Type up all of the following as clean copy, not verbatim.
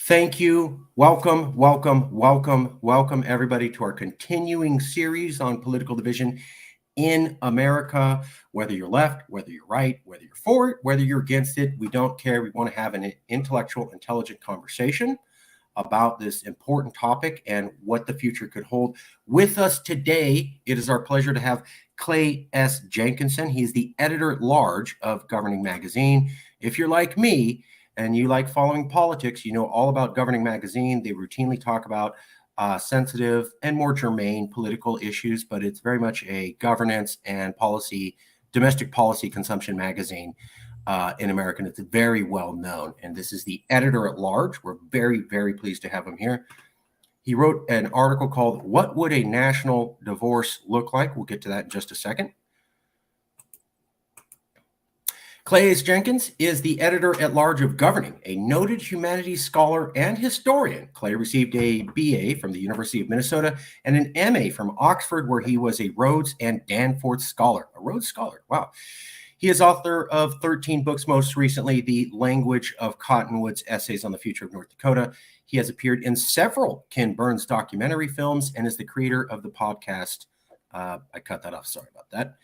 Thank you. Welcome, welcome, welcome, welcome, everybody, to our continuing series on political division in America. Whether you're left, whether you're right, whether you're for it, whether you're against it, we don't care. We want to have an intellectual, intelligent conversation about this important topic and what the future could hold. With us today, it is our pleasure to have Clay S. Jenkinson. He is the editor-at-large of Governing Magazine. If you're like me, and you like following politics, you know all about Governing Magazine. They routinely talk about sensitive and more germane political issues, but it's very much a governance and policy, domestic policy consumption magazine in America. And it's very well known. And this is the editor at large. We're very, very pleased to have him here. He wrote an article called "What Would a National Divorce Look Like?" We'll get to that in just a second. Clay S. Jenkins is the editor-at-large of Governing, a noted humanities scholar and historian. Clay received a BA from the University of Minnesota and an MA from Oxford, where he was a Rhodes and Danforth Scholar. A Rhodes Scholar, wow. He is author of 13 books, most recently, The Language of Cottonwoods, Essays on the Future of North Dakota. He has appeared in several Ken Burns documentary films and is the creator of the podcast. I cut that off, sorry about that.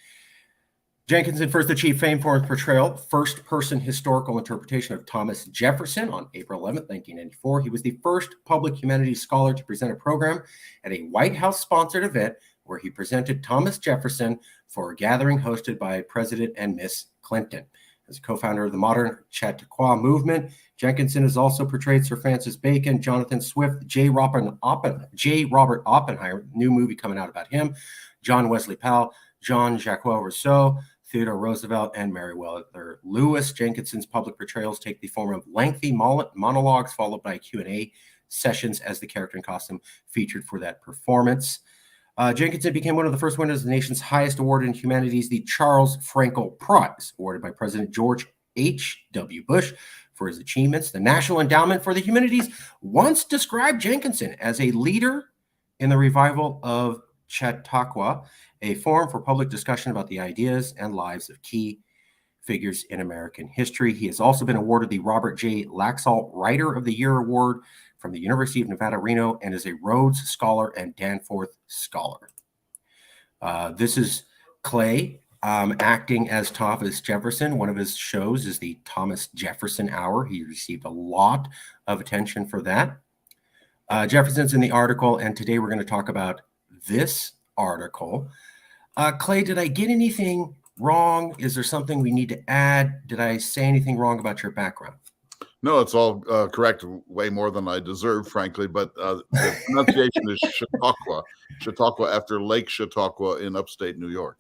Jenkinson first achieved fame for his portrayal, first-person historical interpretation of Thomas Jefferson on April 11, 1994. He was the first public humanities scholar to present a program at a White House-sponsored event where he presented Thomas Jefferson for a gathering hosted by President and Miss Clinton. As a co-founder of the modern Chautauqua movement, Jenkinson has also portrayed Sir Francis Bacon, Jonathan Swift, J. Robert Oppenheimer, new movie coming out about him, John Wesley Powell, Jean-Jacques Rousseau, Theodore Roosevelt, and Meriwether Lewis. Jenkinson's public portrayals take the form of lengthy monologues followed by Q&A sessions as the character and costume featured for that performance. Jenkinson became one of the first winners of the nation's highest award in humanities, the Charles Frankel Prize, awarded by President George H.W. Bush for his achievements. The National Endowment for the Humanities once described Jenkinson as a leader in the revival of Chautauqua, a forum for public discussion about the ideas and lives of key figures in American history. He has also been awarded the Robert J. Laxalt Writer of the Year Award from the University of Nevada, Reno, and is a Rhodes Scholar and Danforth Scholar. This is Clay acting as Thomas Jefferson. One of his shows is the Thomas Jefferson Hour. He received a lot of attention for that. Jefferson's in the article, and today we're going to talk about this article. Clay, did I get anything wrong? Is there something we need to add? Did I say anything wrong about your background? No, it's all correct, way more than I deserve, frankly, but the pronunciation is Chautauqua. Chautauqua after Lake Chautauqua in upstate New York.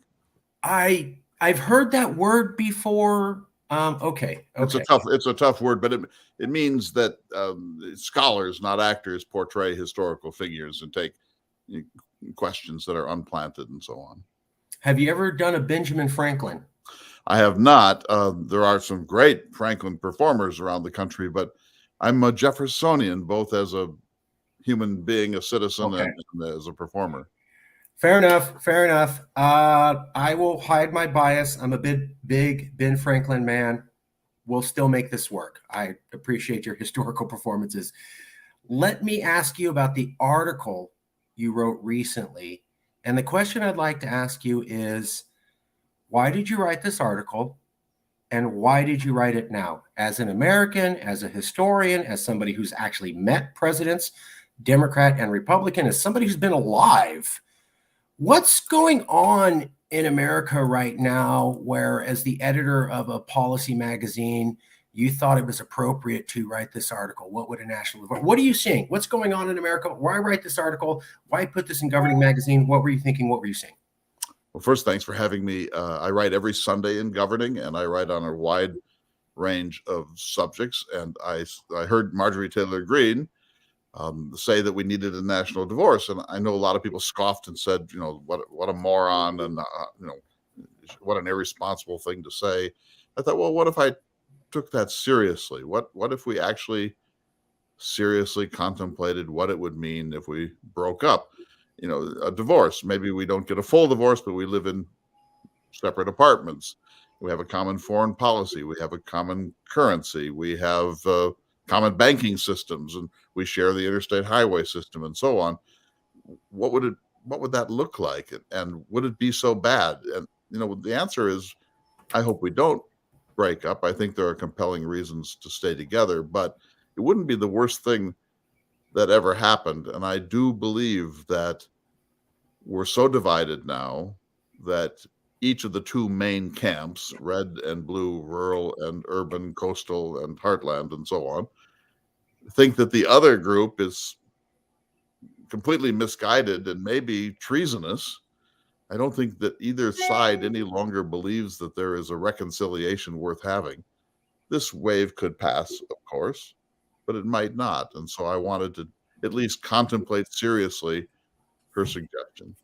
I've heard that word before. Okay. It's a tough word, but it means that scholars, not actors, portray historical figures and take questions that are unplanted and so on. Have you ever done a Benjamin Franklin? I have not. There are some great Franklin performers around the country, but I'm a Jeffersonian, both as a human being, a citizen, and as a performer. Fair enough. Fair enough. I will hide my bias. I'm a big Ben Franklin man. We'll still make this work. I appreciate your historical performances. Let me ask you about the article you wrote recently. And the question I'd like to ask you is, why did you write this article? And why did you write it now? As an American, as a historian, as somebody who's actually met presidents, Democrat and Republican, as somebody who's been alive, what's going on in America right now where, as the editor of a policy magazine, you thought it was appropriate to write this article? What would a national divorce? What are you seeing? What's going on in America? Why write this article? Why put this in Governing Magazine? What were you thinking? What were you seeing? Well, first, thanks for having me. I write every Sunday in Governing, and I write on a wide range of subjects. And I heard Marjorie Taylor Greene say that we needed a national divorce, and I know a lot of people scoffed and said, what a moron, and what an irresponsible thing to say. I thought, well, what if I took that seriously? What if we actually seriously contemplated what it would mean if we broke up? A divorce. Maybe we don't get a full divorce, but we live in separate apartments. We have a common foreign policy. We have a common currency. We have common banking systems, and we share the interstate highway system and so on. What would that look like? And would it be so bad? And, the answer is, I hope we don't break up. I think there are compelling reasons to stay together, but it wouldn't be the worst thing that ever happened. And I do believe that we're so divided now that each of the two main camps, red and blue, rural and urban, coastal and heartland, and so on, think that the other group is completely misguided and maybe treasonous. I don't think that either side any longer believes that there is a reconciliation worth having. This wave could pass, of course, but it might not. And so I wanted to at least contemplate seriously her suggestion.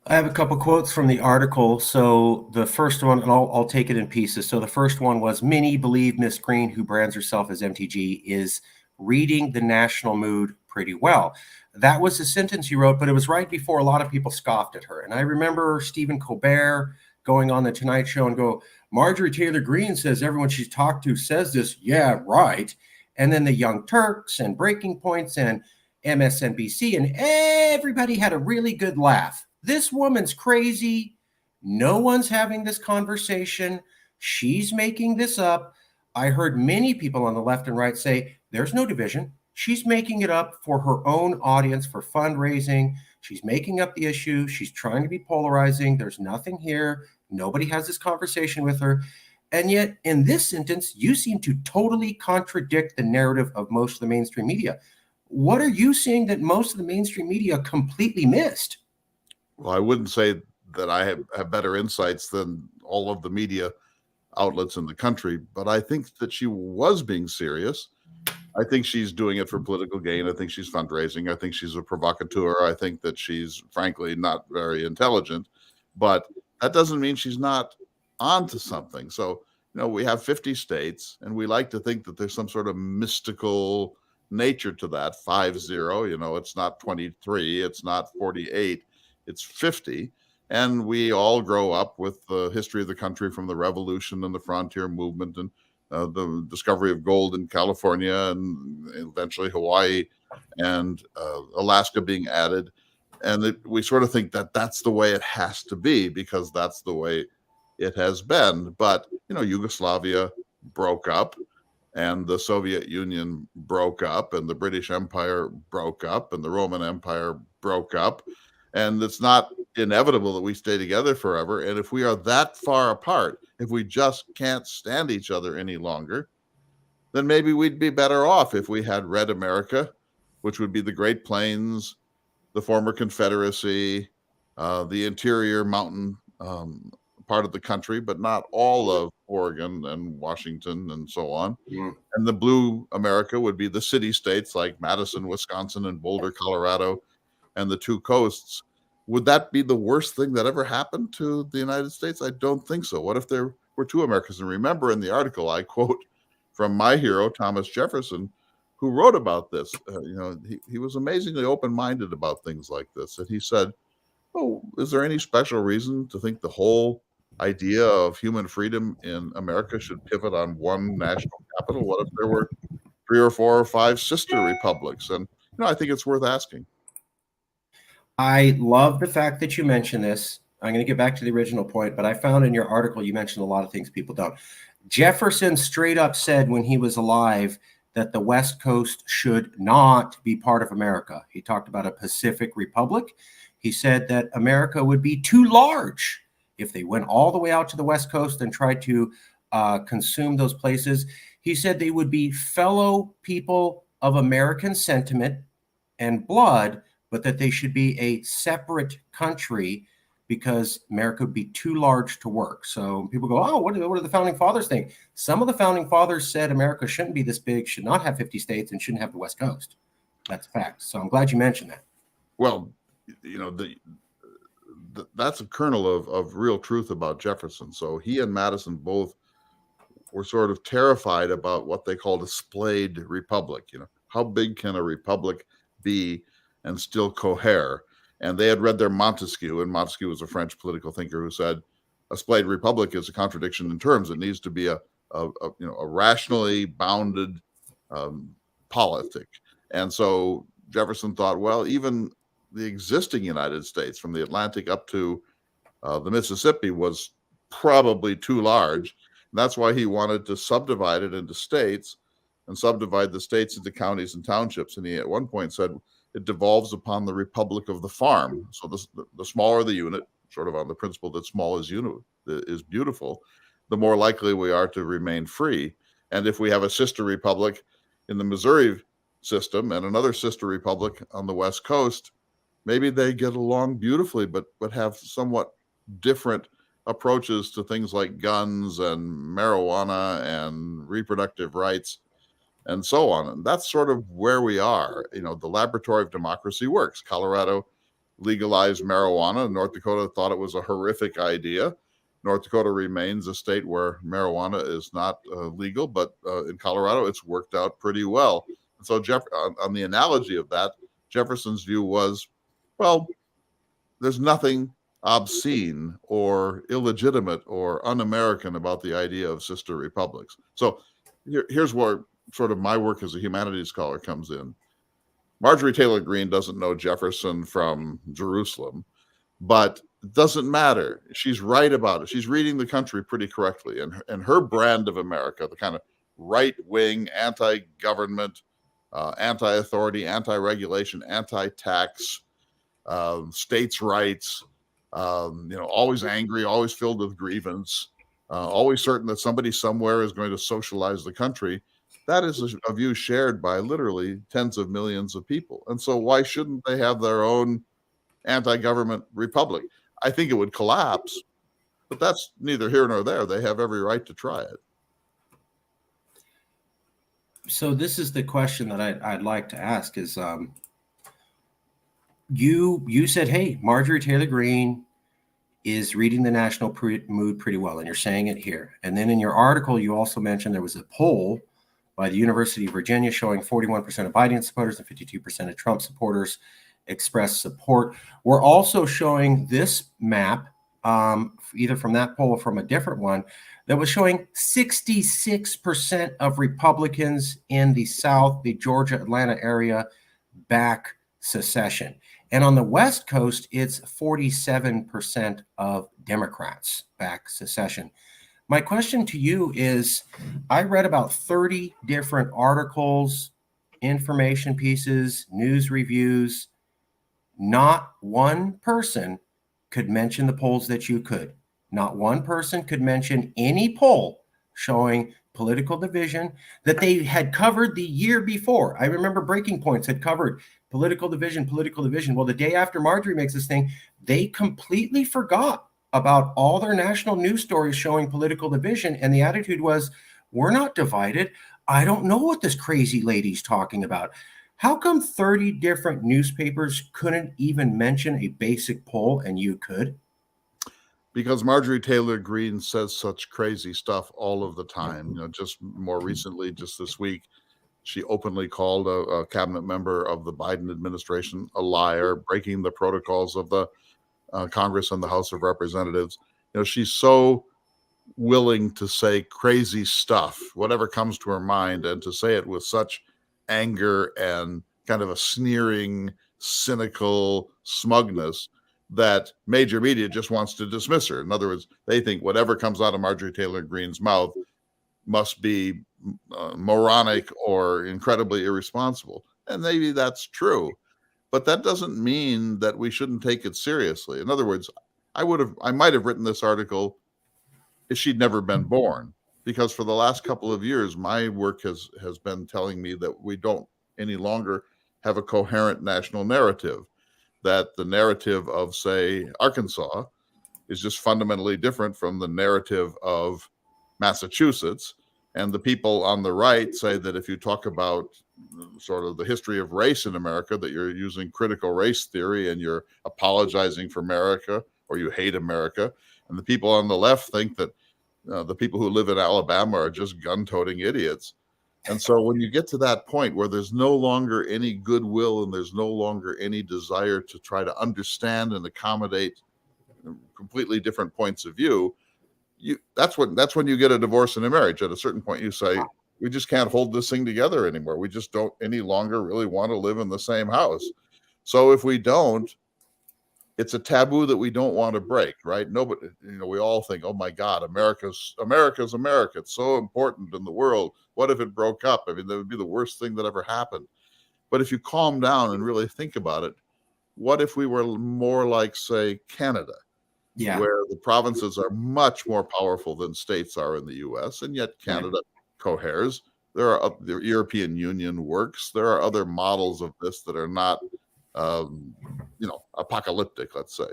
I have a couple quotes from the article. So the first one, and I'll take it in pieces. So the first one was, many believe Miss Green, who brands herself as MTG, is reading the national mood pretty well. That was a sentence you wrote, but it was right before a lot of people scoffed at her. And I remember Stephen Colbert going on the Tonight Show and go, Marjorie Taylor Greene says everyone she's talked to says this. Yeah, right. And then the Young Turks and Breaking Points and MSNBC, and everybody had a really good laugh. This woman's crazy. No one's having this conversation. She's making this up. I heard many people on the left and right say, there's no division. She's making it up for her own audience, for fundraising. She's making up the issue. She's trying to be polarizing. There's nothing here. Nobody has this conversation with her. And yet, in this sentence, you seem to totally contradict the narrative of most of the mainstream media. What are you seeing that most of the mainstream media completely missed? Well, I wouldn't say that I have better insights than all of the media outlets in the country, but I think that she was being serious. I think she's doing it for political gain. I think she's fundraising. I think she's a provocateur. I think that she's, frankly, not very intelligent, but that doesn't mean she's not onto something. So, we have 50 states, and we like to think that there's some sort of mystical nature to that. 5-0, it's not 23, it's not 48, it's 50. And we all grow up with the history of the country from the Revolution and the frontier movement and the discovery of gold in California and eventually Hawaii and Alaska being added. And we sort of think that that's the way it has to be because that's the way it has been. But, Yugoslavia broke up and the Soviet Union broke up and the British Empire broke up and the Roman Empire broke up. And it's not inevitable that we stay together forever. And if we are that far apart, if we just can't stand each other any longer, then maybe we'd be better off if we had Red America, which would be the Great Plains, the former Confederacy, the interior mountain part of the country, but not all of Oregon and Washington and so on. Mm. And the Blue America would be the city states like Madison, Wisconsin, and Boulder, Colorado, and the two coasts. Would that be the worst thing that ever happened to the United States? I don't think so. What if there were two Americas? And remember, in the article, I quote from my hero, Thomas Jefferson, who wrote about this. He was amazingly open-minded about things like this. And he said, is there any special reason to think the whole idea of human freedom in America should pivot on one national capital? What if there were 3 or 4 or 5 sister republics? And, I think it's worth asking. I love the fact that you mentioned this. I'm going to get back to the original point, but I found in your article you mentioned a lot of things people don't. Jefferson straight up said when he was alive that the West Coast should not be part of America. He talked about a Pacific Republic. He said that America would be too large if they went all the way out to the West Coast and tried to consume those places. He said they would be fellow people of American sentiment and blood, but that they should be a separate country because America would be too large to work. So people go, what do the founding fathers think? Some of the founding fathers said America shouldn't be this big, should not have 50 states, and shouldn't have the West Coast. That's a fact. So I'm glad you mentioned that. Well, that's a kernel of real truth about Jefferson. So he and Madison both were sort of terrified about what they called a splayed republic. How big can a republic be and still cohere? And they had read their Montesquieu, and Montesquieu was a French political thinker who said a splayed republic is a contradiction in terms. It needs to be a a rationally bounded politic. And so Jefferson thought, well, even the existing United States, from the Atlantic up to the Mississippi, was probably too large. And that's why he wanted to subdivide it into states and subdivide the states into counties and townships. And he at one point said it devolves upon the republic of the farm. So the smaller the unit, sort of on the principle that small is beautiful, the more likely we are to remain free. And if we have a sister republic in the Missouri system and another sister republic on the West Coast, maybe they get along beautifully, but have somewhat different approaches to things like guns and marijuana and reproductive rights and so on. And that's sort of where we are. The laboratory of democracy works. Colorado legalized marijuana. North Dakota thought it was a horrific idea. North Dakota remains a state where marijuana is not legal, but in Colorado, it's worked out pretty well. And so on the analogy of that, Jefferson's view was, well, there's nothing obscene or illegitimate or un-American about the idea of sister republics. So here's where sort of my work as a humanities scholar comes in. Marjorie Taylor Greene doesn't know Jefferson from Jerusalem, but it doesn't matter. She's right about it. She's reading the country pretty correctly. And her brand of America, the kind of right-wing, anti-government, anti-authority, anti-regulation, anti-tax, states' rights, always angry, always filled with grievance, always certain that somebody somewhere is going to socialize the country. That is a view shared by literally tens of millions of people. And so why shouldn't they have their own anti-government republic? I think it would collapse, but that's neither here nor there. They have every right to try it. So this is the question that I'd like to ask is, you said, hey, Marjorie Taylor Greene is reading the national mood pretty well, and you're saying it here. And then in your article, you also mentioned there was a poll by the University of Virginia showing 41% of Biden supporters and 52% of Trump supporters expressed support. We're also showing this map, either from that poll or from a different one, that was showing 66% of Republicans in the South, the Georgia, Atlanta area, back secession. And on the West Coast, it's 47% of Democrats back secession. My question to you is, I read about 30 different articles, information pieces, news reviews. Not one person could mention the polls that you could. Not one person could mention any poll showing political division that they had covered the year before. I remember Breaking Points had covered political division. Well, the day after Marjorie makes this thing, they completely forgot about all their national news stories showing political division. And the attitude was, we're not divided. I don't know what this crazy lady's talking about. How come 30 different newspapers couldn't even mention a basic poll and you could? Because Marjorie Taylor Greene says such crazy stuff all of the time. Just more recently, just this week, she openly called a cabinet member of the Biden administration a liar, breaking the protocols of the Congress and the House of Representatives. She's so willing to say crazy stuff, whatever comes to her mind, and to say it with such anger and kind of a sneering, cynical smugness that major media just wants to dismiss her. In other words, they think whatever comes out of Marjorie Taylor Greene's mouth must be moronic or incredibly irresponsible. And maybe that's true, but that doesn't mean that we shouldn't take it seriously. In other words, I might have written this article if she'd never been born, because for the last couple of years, my work has been telling me that we don't any longer have a coherent national narrative, that the narrative of, say, Arkansas is just fundamentally different from the narrative of Massachusetts. And the people on the right say that if you talk about sort of the history of race in America, that you're using critical race theory and you're apologizing for America or you hate America. And the people on the left think that the people who live in Alabama are just gun-toting idiots. And so when you get to that point where there's no longer any goodwill and there's no longer any desire to try to understand and accommodate completely different points of view, that's when you get a divorce in a marriage. At a certain point, you say, we just can't hold this thing together anymore. We just don't any longer really want to live in the same house. So if we don't, it's a taboo that we don't want to break, right? Nobody, we all think, oh my God, America's America. It's so important in the world. What if it broke up? I mean, that would be the worst thing that ever happened. But if you calm down and really think about it, what if we were more like, say, Canada, where the provinces are much more powerful than states are in the US, and yet Canada coheres. The European Union works. There are other models of this that are not, apocalyptic, let's say.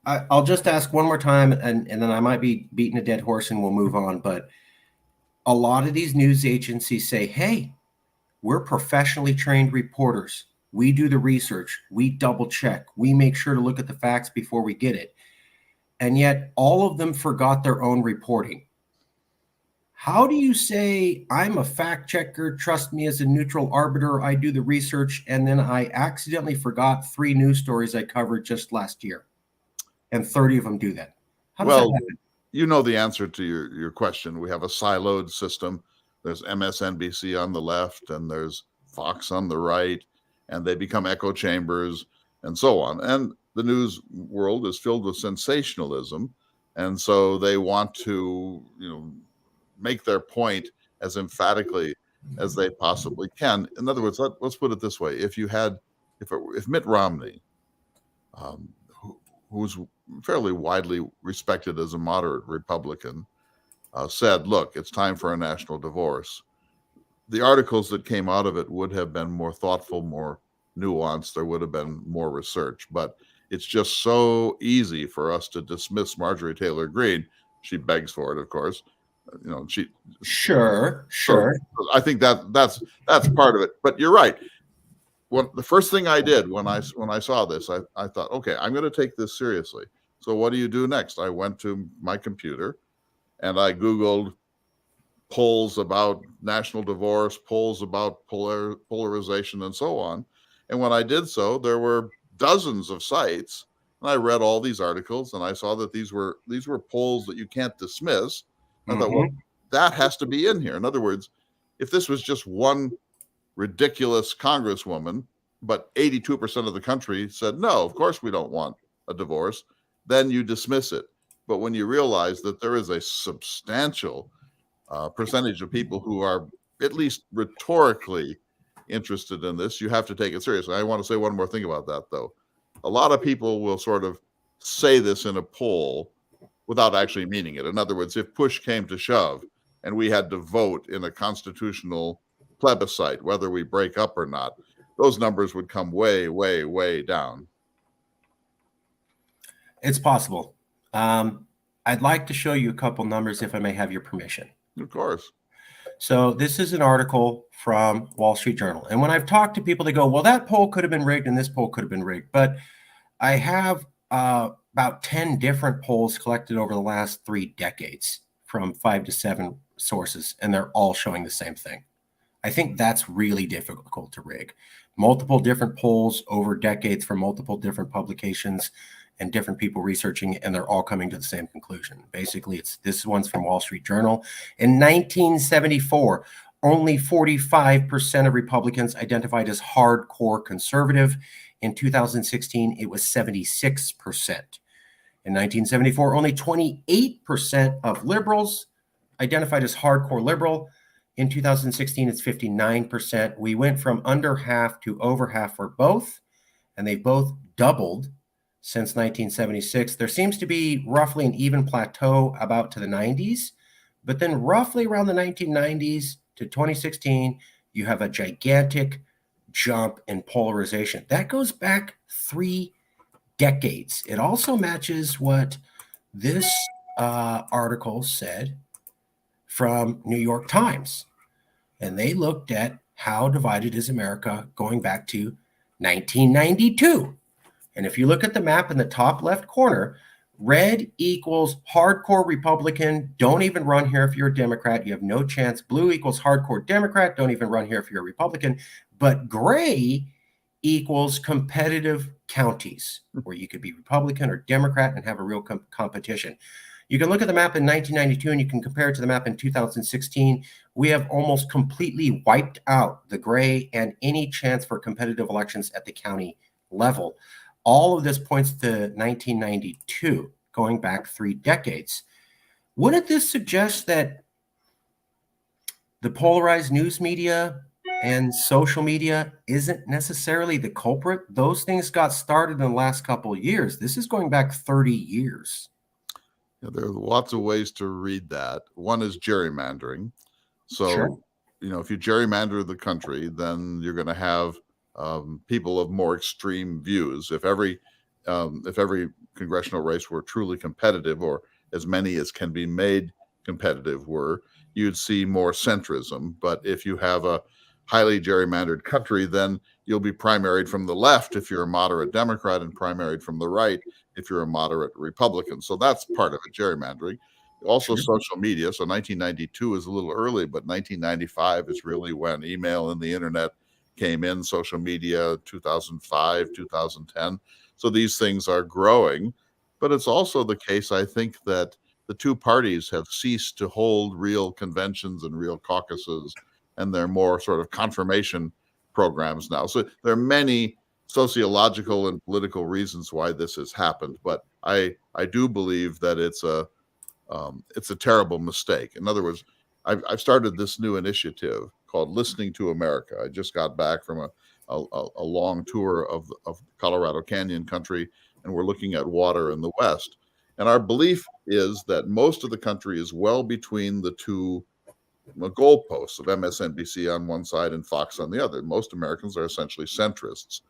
I'll just ask one more time, and then I might be beating a dead horse and we'll move on. But a lot of these news agencies say, hey, we're professionally trained reporters. We do the research. We double check. We make sure to look at the facts before we get it. And yet all of them forgot their own reporting. How do you say, I'm a fact checker, trust me as a neutral arbiter, I do the research, and then I accidentally forgot 3 news stories I covered just last year, and 30 of them do that? How does that happen? You know the answer to your question. We have a siloed system. There's MSNBC on the left, and there's Fox on the right, and they become echo chambers and so on. And the news world is filled with sensationalism, and so they want to, make their point as emphatically as they possibly can. In other words, let's put it this way: if Mitt Romney, who's fairly widely respected as a moderate Republican, said, "Look, it's time for a national divorce," the articles that came out of it would have been more thoughtful, more nuanced. There would have been more research, but it's just so easy for us to dismiss Marjorie Taylor Greene. She begs for it, of course. Sure. So I think that's part of it. But you're right. The first thing I did when I saw this, I thought, okay, I'm going to take this seriously. So what do you do next? I went to my computer and I Googled polls about national divorce, polls about polarization, and so on. And when I did so, there were dozens of sites, and I read all these articles, and I saw that these were polls that you can't dismiss. I thought, well, that has to be in here. In other words, if this was just one ridiculous congresswoman, but 82% of the country said, no, of course we don't want a divorce, then you dismiss it. But when you realize that there is a substantial percentage of people who are at least rhetorically interested in this, you have to take it seriously. I want to say one more thing about that, though. A lot of people will sort of say this in a poll without actually meaning it. In other words, if push came to shove and we had to vote in a constitutional plebiscite, whether we break up or not, those numbers would come way, way, way down. It's possible. I'd like to show you a couple numbers if I may have your permission. Of course. So this is an article from Wall Street Journal. And when I've talked to people, they go, well, that poll could have been rigged and this poll could have been rigged. But I have about 10 different polls collected over the last 3 decades from 5 to 7 sources, and they're all showing the same thing. I think that's really difficult to rig. Multiple different polls over decades from multiple different publications and different people researching, and they're all coming to the same conclusion. Basically, this one's from Wall Street Journal. In 1974, only 45% of Republicans identified as hardcore conservative. In 2016, it was 76%. In 1974, only 28% of liberals identified as hardcore liberal. In 2016, it's 59%. We went from under half to over half for both, and they both doubled since 1976. There seems to be roughly an even plateau about to the 90s, but then roughly around the 1990s to 2016, you have a gigantic jump in polarization. That goes back 3 decades. It also matches what this article said from New York Times. And they looked at how divided is America going back to 1992. And if you look at the map in the top left corner, red equals hardcore Republican. Don't even run here if you're a Democrat. You have no chance. Blue equals hardcore Democrat. Don't even run here if you're a Republican. But gray equals competitive counties where you could be Republican or Democrat and have a real competition. You can look at the map in 1992 and you can compare it to the map in 2016. We have almost completely wiped out the gray and any chance for competitive elections at the county level. All of this points to 1992, going back 3 decades. Wouldn't this suggest that the polarized news media and social media isn't necessarily the culprit? Those things got started in the last couple of years. This is going back 30 years. There are lots of ways to read that. One is gerrymandering. So, Sure. if you gerrymander the country, then you're going to have people of more extreme views. If every congressional race were truly competitive, or as many as can be made competitive were, you'd see more centrism. But if you have a highly gerrymandered country, then you'll be primaried from the left if you're a moderate Democrat, and primaried from the right if you're a moderate Republican. So that's part of it, gerrymandering. Also, Sure. social media. So 1992 is a little early, but 1995 is really when email and the internet came in, social media, 2005, 2010. So these things are growing. But it's also the case, I think, that the two parties have ceased to hold real conventions and real caucuses, and they're more sort of confirmation programs now. So there are many sociological and political reasons why this has happened, but I do believe that it's a terrible mistake. In other words, I've started this new initiative called Listening to America. I just got back from a long tour of Colorado Canyon country, and we're looking at water in the West. And our belief is that most of the country is well between the two goalposts of MSNBC on one side and Fox on the other. Most Americans are essentially centrists,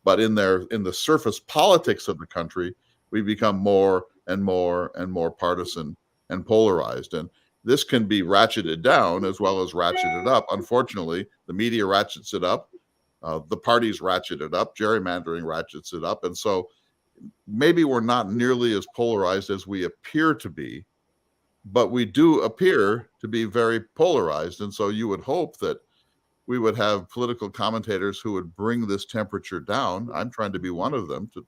but in the surface politics of the country, we become more and more and more partisan and polarized. And this can be ratcheted down as well as ratcheted up. Unfortunately, the media ratchets it up, the parties ratchet it up, gerrymandering ratchets it up, and so maybe we're not nearly as polarized as we appear to be, but we do appear to be very polarized. And so you would hope that we would have political commentators who would bring this temperature down. I'm trying to be one of them, to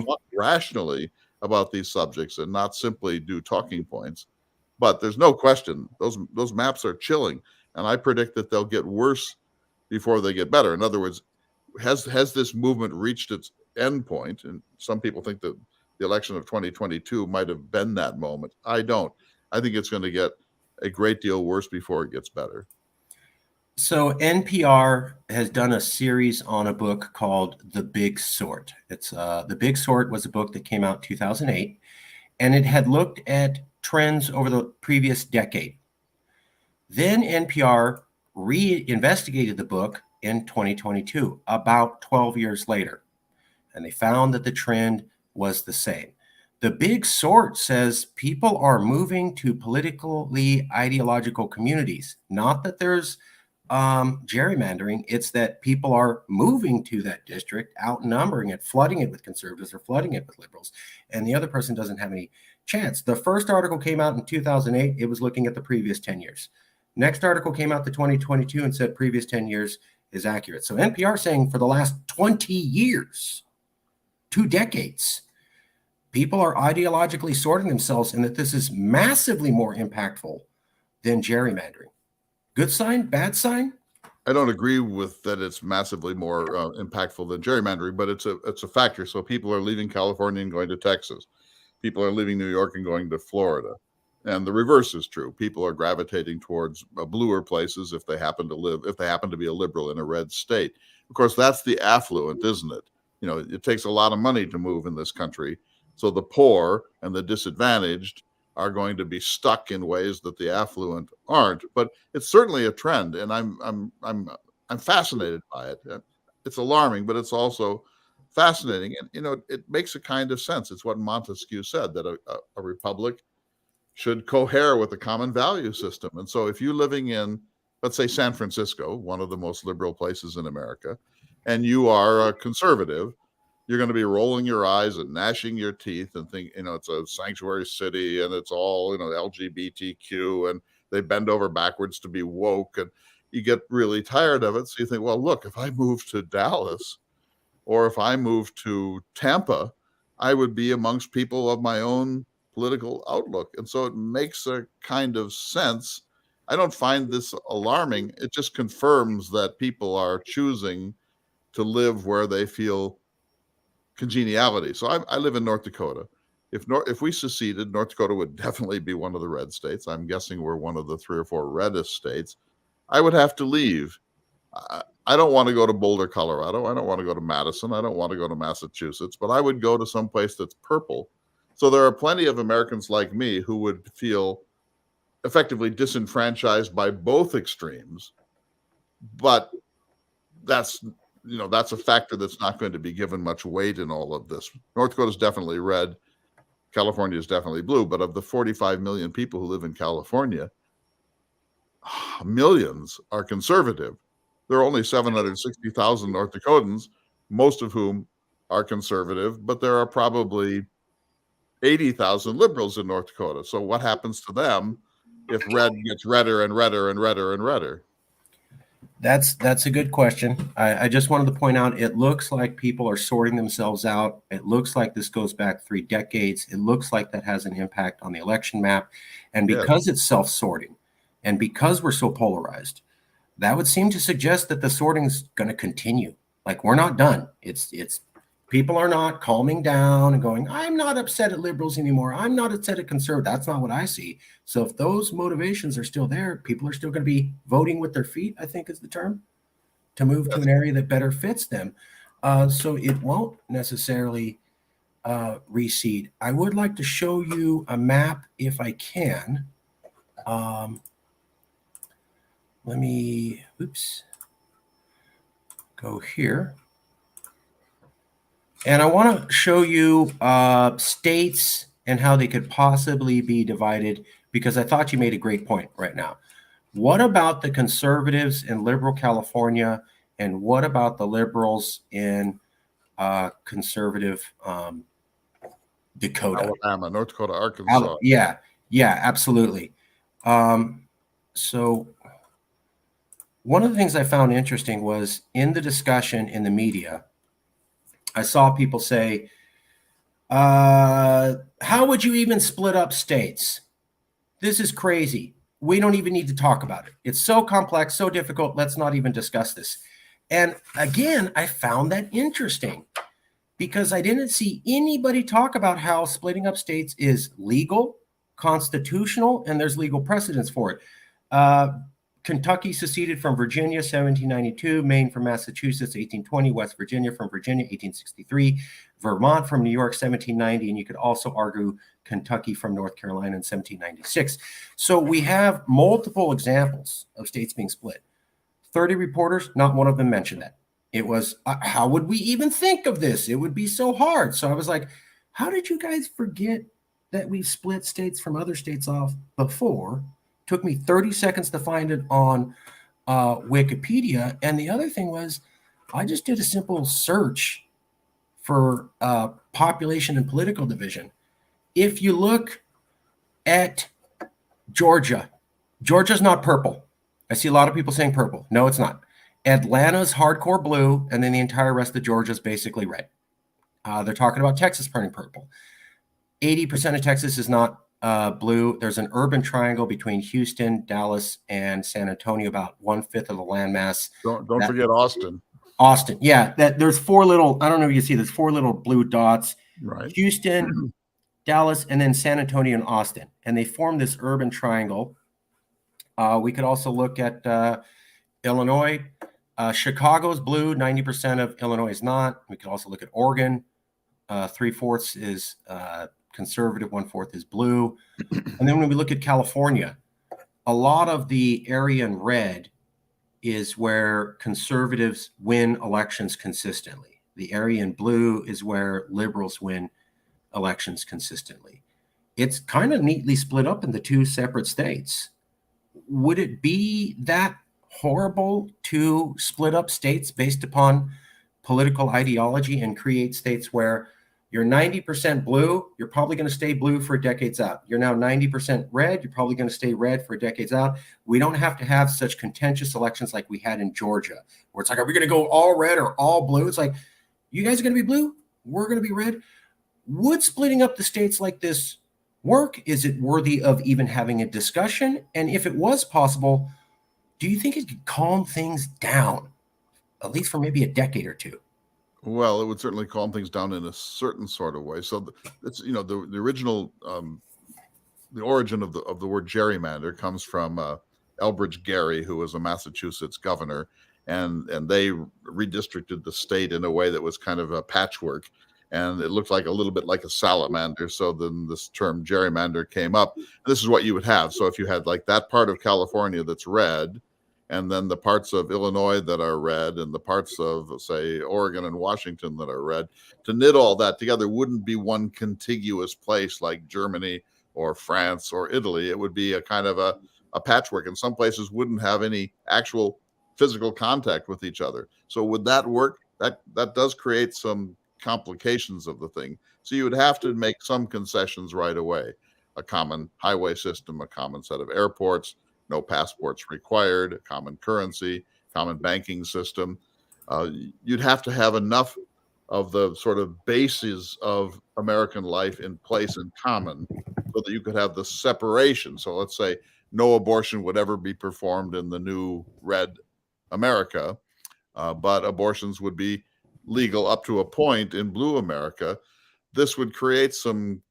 talk rationally about these subjects and not simply do talking points. But there's no question those maps are chilling, and I predict that they'll get worse before they get better. In other words, has this movement reached its end point? And some people think that the election of 2022 might have been that moment. I don't. I think it's going to get a great deal worse before it gets better. So NPR has done a series on a book called The Big Sort. It's The Big Sort was a book that came out in 2008, and it had looked at trends over the previous decade. Then NPR reinvestigated the book in 2022, about 12 years later, and they found that the trend was the same. The Big Sort says people are moving to politically ideological communities, not that there's gerrymandering. It's that people are moving to that district, outnumbering it, flooding it with conservatives or flooding it with liberals, and the other person doesn't have any chance. The first article came out in 2008. It was looking at the previous 10 years. Next article came out to 2022 and said previous 10 years is accurate. So NPR saying for the last 20 years, 2 decades, people are ideologically sorting themselves, and that this is massively more impactful than gerrymandering. Good sign, bad sign? I don't agree with that it's massively more impactful than gerrymandering, but it's a factor. So people are leaving California and going to Texas. People are leaving New York and going to Florida. And the reverse is true. People are gravitating towards bluer places if they happen to be a liberal in a red state. Of course, that's the affluent, isn't it? It takes a lot of money to move in this country. So the poor and the disadvantaged are going to be stuck in ways that the affluent aren't. But it's certainly a trend, and I'm fascinated by it. It's alarming, but it's also fascinating. And it makes a kind of sense. It's what Montesquieu said, that a republic should cohere with a common value system. And so if you're living in, let's say, San Francisco, one of the most liberal places in America, and you are a conservative, you're going to be rolling your eyes and gnashing your teeth and think, it's a sanctuary city and it's all, LGBTQ, and they bend over backwards to be woke, and you get really tired of it. So you think, well, look, if I move to Dallas or if I move to Tampa, I would be amongst people of my own political outlook. And so it makes a kind of sense. I don't find this alarming. It just confirms that people are choosing to live where they feel congeniality. So I live in North Dakota. If we seceded, North Dakota would definitely be one of the red states. I'm guessing we're one of the 3 or 4 reddest states. I would have to leave. I don't want to go to Boulder, Colorado. I don't want to go to Madison. I don't want to go to Massachusetts, but I would go to some place that's purple. So there are plenty of Americans like me who would feel effectively disenfranchised by both extremes. But that's a factor that's not going to be given much weight in all of this. North Dakota is definitely red. California is definitely blue. But of the 45 million people who live in California, millions are conservative. There are only 760,000 North Dakotans, most of whom are conservative, but there are probably 80,000 liberals in North Dakota. So what happens to them if red gets redder and redder and redder and redder? That's a good question. I just wanted to point out, it looks like people are sorting themselves out. It looks like this goes back 3 decades. It looks like that has an impact on the election map. And because it's self-sorting and because we're so polarized, that would seem to suggest that the sorting is going to continue. Like, we're not done. It's people are not calming down and going, I'm not upset at liberals anymore. I'm not upset at conservatives. That's not what I see. So if those motivations are still there, people are still going to be voting with their feet, I think is the term, to move to an area that better fits them. So it won't necessarily reseed. I would like to show you a map if I can. Let me, go here. And I want to show you states and how they could possibly be divided, because I thought you made a great point right now. What about the conservatives in liberal California, and what about the liberals in conservative Dakota? Alabama, North Dakota, Arkansas. Yeah, absolutely. So one of the things I found interesting was in the discussion in the media, I saw people say, how would you even split up states? This is crazy. We don't even need to talk about it. It's so complex, so difficult. Let's not even discuss this. And again, I found that interesting because I didn't see anybody talk about how splitting up states is legal, constitutional, and there's legal precedents for it. Kentucky seceded from Virginia, 1792, Maine from Massachusetts, 1820, West Virginia from Virginia, 1863, Vermont from New York, 1790, and you could also argue Kentucky from North Carolina in 1796. So we have multiple examples of states being split. 30 reporters, not one of them mentioned that. It was, how would we even think of this? It would be so hard. So I was like, how did you guys forget that we've split states from other states off before? Took me 30 seconds to find it on Wikipedia. And the other thing was, I just did a simple search for population and political division. If you look at Georgia, Georgia's not purple. I see a lot of people saying purple. No, it's not. Atlanta's hardcore blue, and then the entire rest of Georgia is basically red. They're talking about Texas turning purple. 80% of Texas is not blue. There's an urban triangle between Houston, Dallas, and San Antonio, about 1/5 of the landmass. Don't forget Austin. Austin, yeah. There's 4 little, I don't know if you see, there's 4 little blue dots. Right. Houston, Dallas, and then San Antonio and Austin. And they form this urban triangle. We could also look at Illinois. Chicago's blue, 90% of Illinois is not. We could also look at Oregon. 3/4 is conservative, 1/4 is blue. And then when we look at California, a lot of the area in red is where conservatives win elections consistently. The area in blue is where liberals win elections consistently. It's kind of neatly split up into 2 separate states. Would it be that horrible to split up states based upon political ideology and create states where you're 90% blue, you're probably going to stay blue for decades out. You're now 90% red, you're probably going to stay red for decades out. We don't have to have such contentious elections like we had in Georgia, where it's like, are we going to go all red or all blue? It's like, you guys are going to be blue, we're going to be red. Would splitting up the states like this work? Is it worthy of even having a discussion? And if it was possible, do you think it could calm things down, at least for maybe a decade or two? Well, it would certainly calm things down in a certain sort of way. So it's the original the origin of the word gerrymander comes from Elbridge Gerry, who was a Massachusetts governor, and they redistricted the state in a way that was kind of a patchwork, and it looked like a little bit like a salamander. So then this term gerrymander came up. This is what you would have. So if you had like that part of California that's red, and then the parts of Illinois that are red, and the parts of, say, Oregon and Washington that are red, to knit all that together wouldn't be one contiguous place like Germany or France or Italy. It would be a kind of a patchwork, and some places wouldn't have any actual physical contact with each other. So would that work? That does create some complications of the thing. So you would have to make some concessions right away. A common highway system, a common set of airports, no passports required, a common currency, common banking system. You'd have to have enough of the sort of bases of American life in place in common so that you could have the separation. So let's say no abortion would ever be performed in the new red America, but abortions would be legal up to a point in blue America. This would create some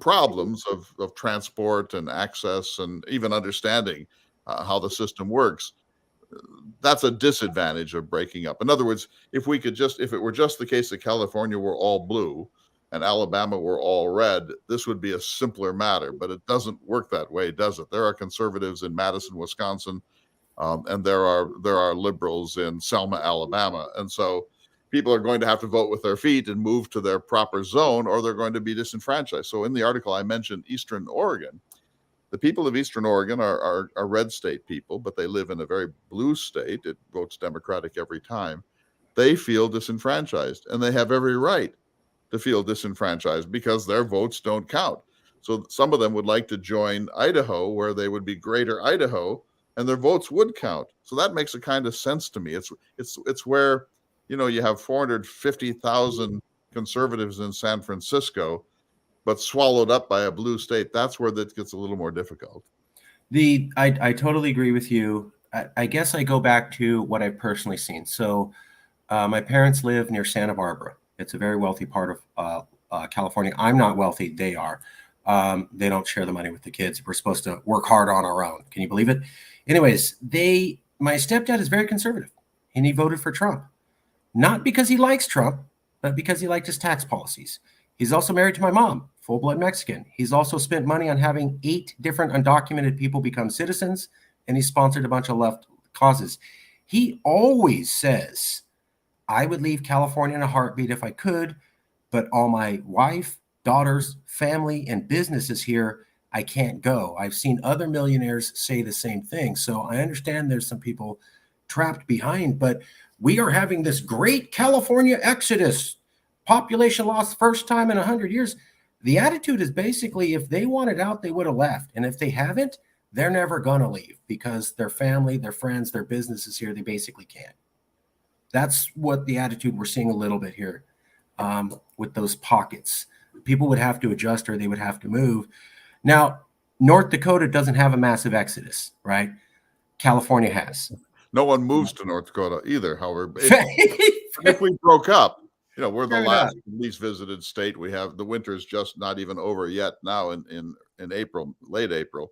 problems of transport and access and even understanding how the system works. That's a disadvantage of breaking up. In other words, if it were just the case that California were all blue and Alabama were all red, this would be a simpler matter. But it doesn't work that way, does it? There are conservatives in Madison, Wisconsin, and there are liberals in Selma, Alabama, and so people are going to have to vote with their feet and move to their proper zone, or they're going to be disenfranchised. So in the article, I mentioned Eastern Oregon. The people of Eastern Oregon are red state people, but they live in a very blue state. It votes Democratic every time. They feel disenfranchised, and they have every right to feel disenfranchised because their votes don't count. So some of them would like to join Idaho, where they would be Greater Idaho, and their votes would count. So that makes a kind of sense to me. It's where you have 450,000 conservatives in San Francisco, but swallowed up by a blue state. That's where that gets a little more difficult. I totally agree with you. I guess I go back to what I've personally seen. So my parents live near Santa Barbara. It's a very wealthy part of California. I'm not wealthy. They are. They don't share the money with the kids. We're supposed to work hard on our own. Can you believe it? Anyways, my stepdad is very conservative, and he voted for Trump. Not because he likes Trump, but because he liked his tax policies. He's also married to my mom, full-blood Mexican. He's also spent money on having 8 different undocumented people become citizens, and he sponsored a bunch of left causes. He always says, I would leave California in a heartbeat if I could, but all my wife, daughters, family, and businesses here, I can't go. I've seen other millionaires say the same thing. So I understand there's some people trapped behind, but we are having this great California exodus, population loss first time in 100 years. The attitude is basically if they wanted out, they would have left. And if they haven't, they're never going to leave because their family, their friends, their businesses here, they basically can't. That's what the attitude we're seeing a little bit here with those pockets. People would have to adjust or they would have to move. Now, North Dakota doesn't have a massive exodus, right? California has. No one moves to North Dakota either, however. If we broke up, we're the last least visited state. We have the winter's just not even over yet now in April, late April.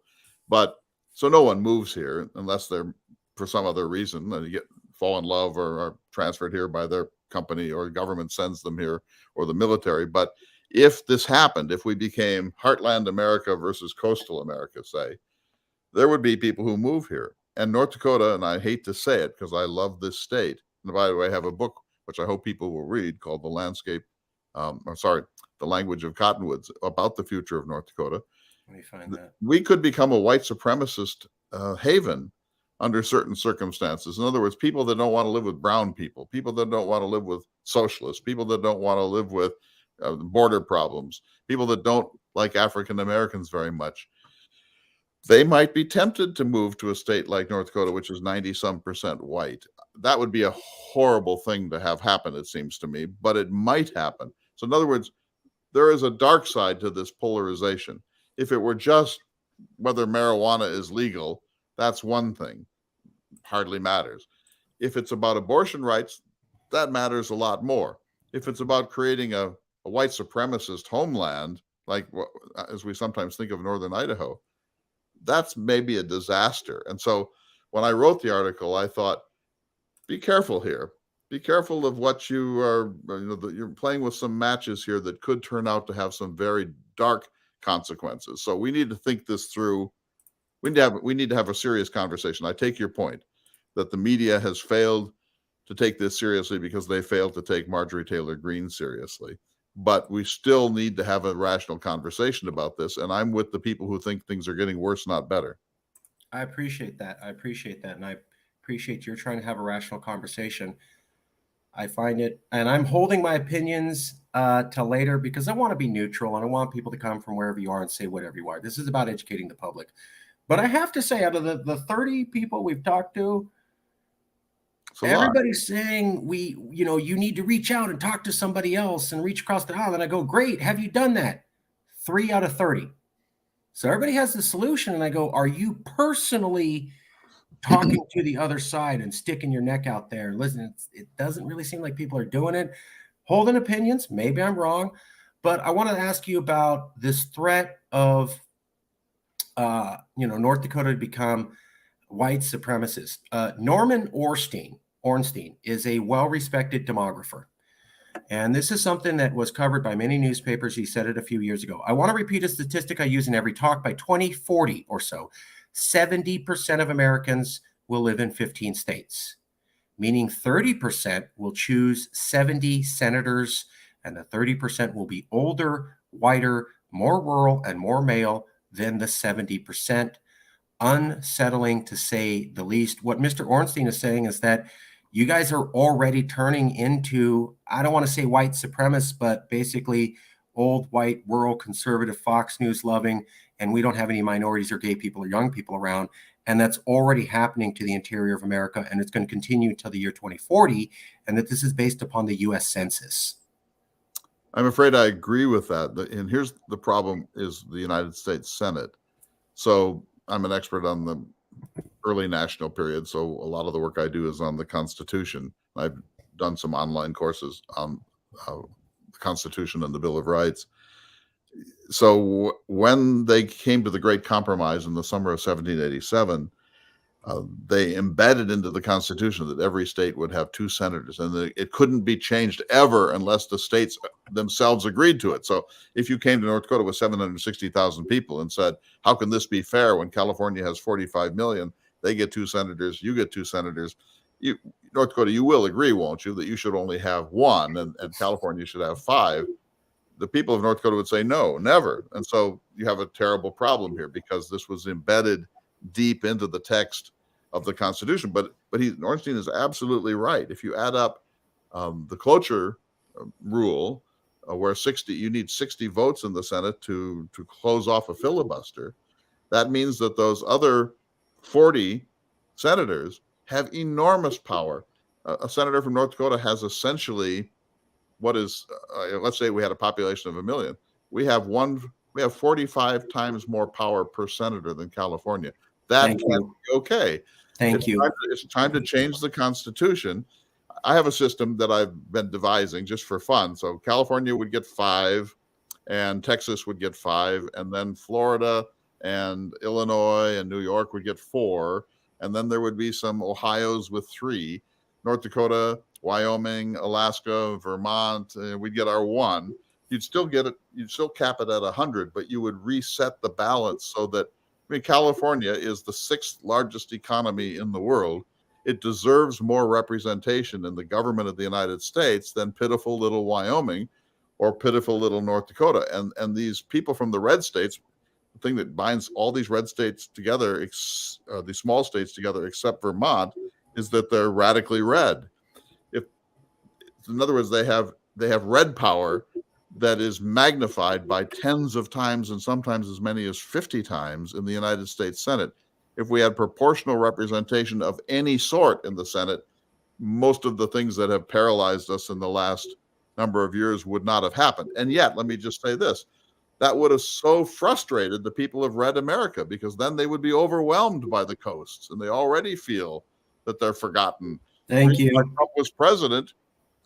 But so no one moves here unless they're for some other reason and fall in love or are transferred here by their company or government sends them here or the military. But if this happened, if we became Heartland America versus Coastal America, say, there would be people who move here. And North Dakota, and I hate to say it because I love this state. And by the way, I have a book, which I hope people will read, called The Language of Cottonwoods, about the future of North Dakota. Let me find that. We could become a white supremacist haven under certain circumstances. In other words, people that don't want to live with brown people, people that don't want to live with socialists, people that don't want to live with border problems, people that don't like African Americans very much. They might be tempted to move to a state like North Dakota, which is 90-some% white. That would be a horrible thing to have happen, it seems to me, but it might happen. So in other words, there is a dark side to this polarization. If it were just whether marijuana is legal, that's one thing, hardly matters. If it's about abortion rights, that matters a lot more. If it's about creating a white supremacist homeland, like as we sometimes think of Northern Idaho, that's maybe a disaster. And so when I wrote the article, I thought, be careful here. Be careful of what you are, you're playing with some matches here that could turn out to have some very dark consequences. So we need to think this through. We need to have a serious conversation. I take your point that the media has failed to take this seriously because they failed to take Marjorie Taylor Greene seriously. But we still need to have a rational conversation about this. And I'm with the people who think things are getting worse, not better. I appreciate that. And I appreciate you're trying to have a rational conversation. I find it, and I'm holding my opinions till later because I want to be neutral and I want people to come from wherever you are and say whatever you are. This is about educating the public. But I have to say, out of the 30 people we've talked to, everybody's saying you need to reach out and talk to somebody else and reach across the aisle. And I go, great. Have you done that? 3 out of 30. So everybody has the solution. And I go, are you personally talking to the other side and sticking your neck out there and listen? It doesn't really seem like people are doing it. Holding opinions. Maybe I'm wrong. But I want to ask you about this threat of, North Dakota to become white supremacist. Norman Ornstein is a well-respected demographer. And this is something that was covered by many newspapers. He said it a few years ago. I want to repeat a statistic I use in every talk. By 2040 or so, 70% of Americans will live in 15 states, meaning 30% will choose 70 senators, and the 30% will be older, whiter, more rural, and more male than the 70%. Unsettling, to say the least. What Mr. Ornstein is saying is that you guys are already turning into, I don't want to say white supremacists, but basically old, white, rural, conservative, Fox News loving, and we don't have any minorities or gay people or young people around. And that's already happening to the interior of America, and it's going to continue until the year 2040, and that this is based upon the U.S. Census. I'm afraid I agree with that. And here's the problem is the United States Senate. So I'm an expert on the early national period. So a lot of the work I do is on the Constitution. I've done some online courses on the Constitution and the Bill of Rights. So when they came to the Great Compromise in the summer of 1787, they embedded into the Constitution that every state would have 2 senators, and it couldn't be changed ever unless the states themselves agreed to it. So if you came to North Dakota with 760,000 people and said, how can this be fair when California has 45 million? They get 2 senators, you get 2 senators. North Dakota, you will agree, won't you, that you should only have 1 and California should have 5? The people of North Dakota would say, no, never. And so you have a terrible problem here because this was embedded deep into the text of the Constitution. But Ornstein is absolutely right. If you add up the cloture rule, where you need 60 votes in the Senate to close off a filibuster, that means that those other 40 senators have enormous power. A senator from North Dakota has essentially what is, let's say we had a population of 1 million. We have 45 times more power per senator than California. That can't be okay. Thank you. It's time to change the Constitution. I have a system that I've been devising just for fun. So California would get 5, and Texas would get 5, and then Florida and Illinois and New York would get 4, and then there would be some Ohio's with 3, North Dakota, Wyoming, Alaska, Vermont, we'd get our 1. You'd still get it. You'd still cap it at 100, but you would reset the balance so that, California is the 6th largest economy in the world. It deserves more representation in the government of the United States than pitiful little Wyoming or pitiful little North Dakota. And these people from the red states, the thing that binds all these red states together, these small states together, except Vermont, is that they're radically red. In other words, they have red power that is magnified by tens of times and sometimes as many as 50 times in the United States Senate. If we had proportional representation of any sort in the Senate, most of the things that have paralyzed us in the last number of years would not have happened. And yet, let me just say this, that would have so frustrated the people of Red America, because then they would be overwhelmed by the coasts, and they already feel that they're forgotten. Thank you. Why Trump was president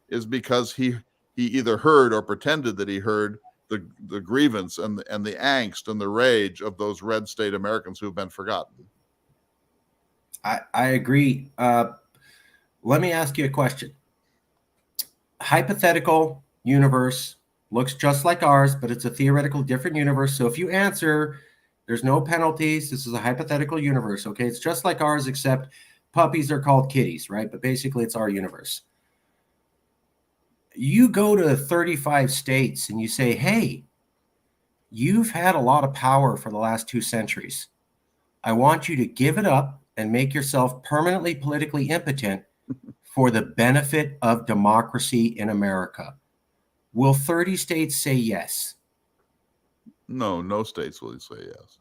is because he either heard or pretended that he heard the grievance and the angst and the rage of those red state Americans who've been forgotten. I agree. Let me ask you a question. Hypothetical universe looks just like ours, but it's a theoretical different universe. So if you answer, there's no penalties. This is a hypothetical universe. Okay. It's just like ours, except puppies are called kitties, right? But basically it's our universe. You go to 35 states and you say, hey, you've had a lot of power for the last 2 centuries. I want you to give it up and make yourself permanently politically impotent for the benefit of democracy in America. Will 30 states say yes? No, no states will say yes.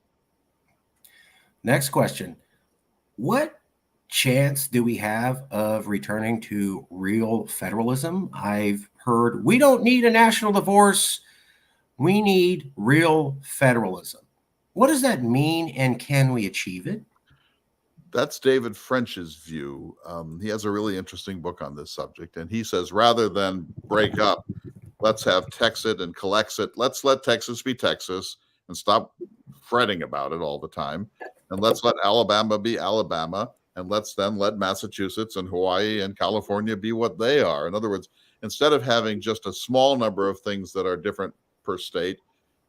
Next question. What chance do we have of returning to real federalism? I've heard we don't need a national divorce. We need real federalism. What does that mean, and can we achieve it? That's David French's view. He has a really interesting book on this subject, and he says rather than break up, let's have Texit and Collexit. Let's let Texas be Texas and stop fretting about it all the time. And let's let Alabama be Alabama. And let's then let Massachusetts and Hawaii and California be what they are. In other words, instead of having just a small number of things that are different per state,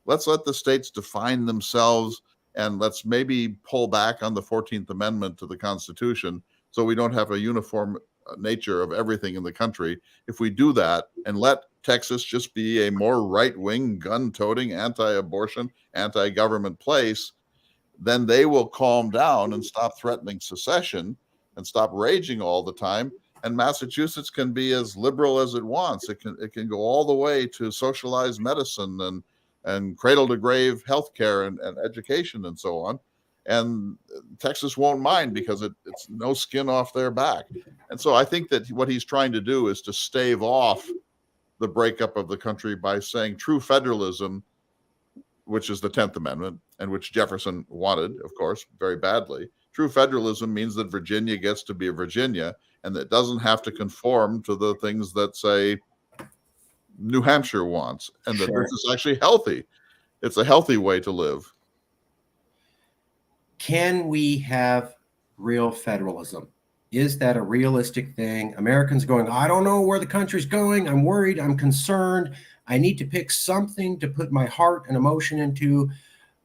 let's let the states define themselves, and let's maybe pull back on the 14th Amendment to the Constitution so we don't have a uniform nature of everything in the country. If we do that and let Texas just be a more right-wing, gun-toting, anti-abortion, anti-government place, then they will calm down and stop threatening secession and stop raging all the time. And Massachusetts can be as liberal as it wants. It can go all the way to socialized medicine and cradle to grave healthcare and education and so on. And Texas won't mind because it's no skin off their back. And so I think that what he's trying to do is to stave off the breakup of the country by saying true federalism, which is the 10th Amendment, and which Jefferson wanted, of course, very badly. True federalism means that Virginia gets to be a Virginia, and that doesn't have to conform to the things that, say, New Hampshire wants, and that this is actually healthy. It's a healthy way to live. Can we have real federalism? Is that a realistic thing? Americans going, I don't know where the country's going. I'm worried. I'm concerned. I need to pick something to put my heart and emotion into.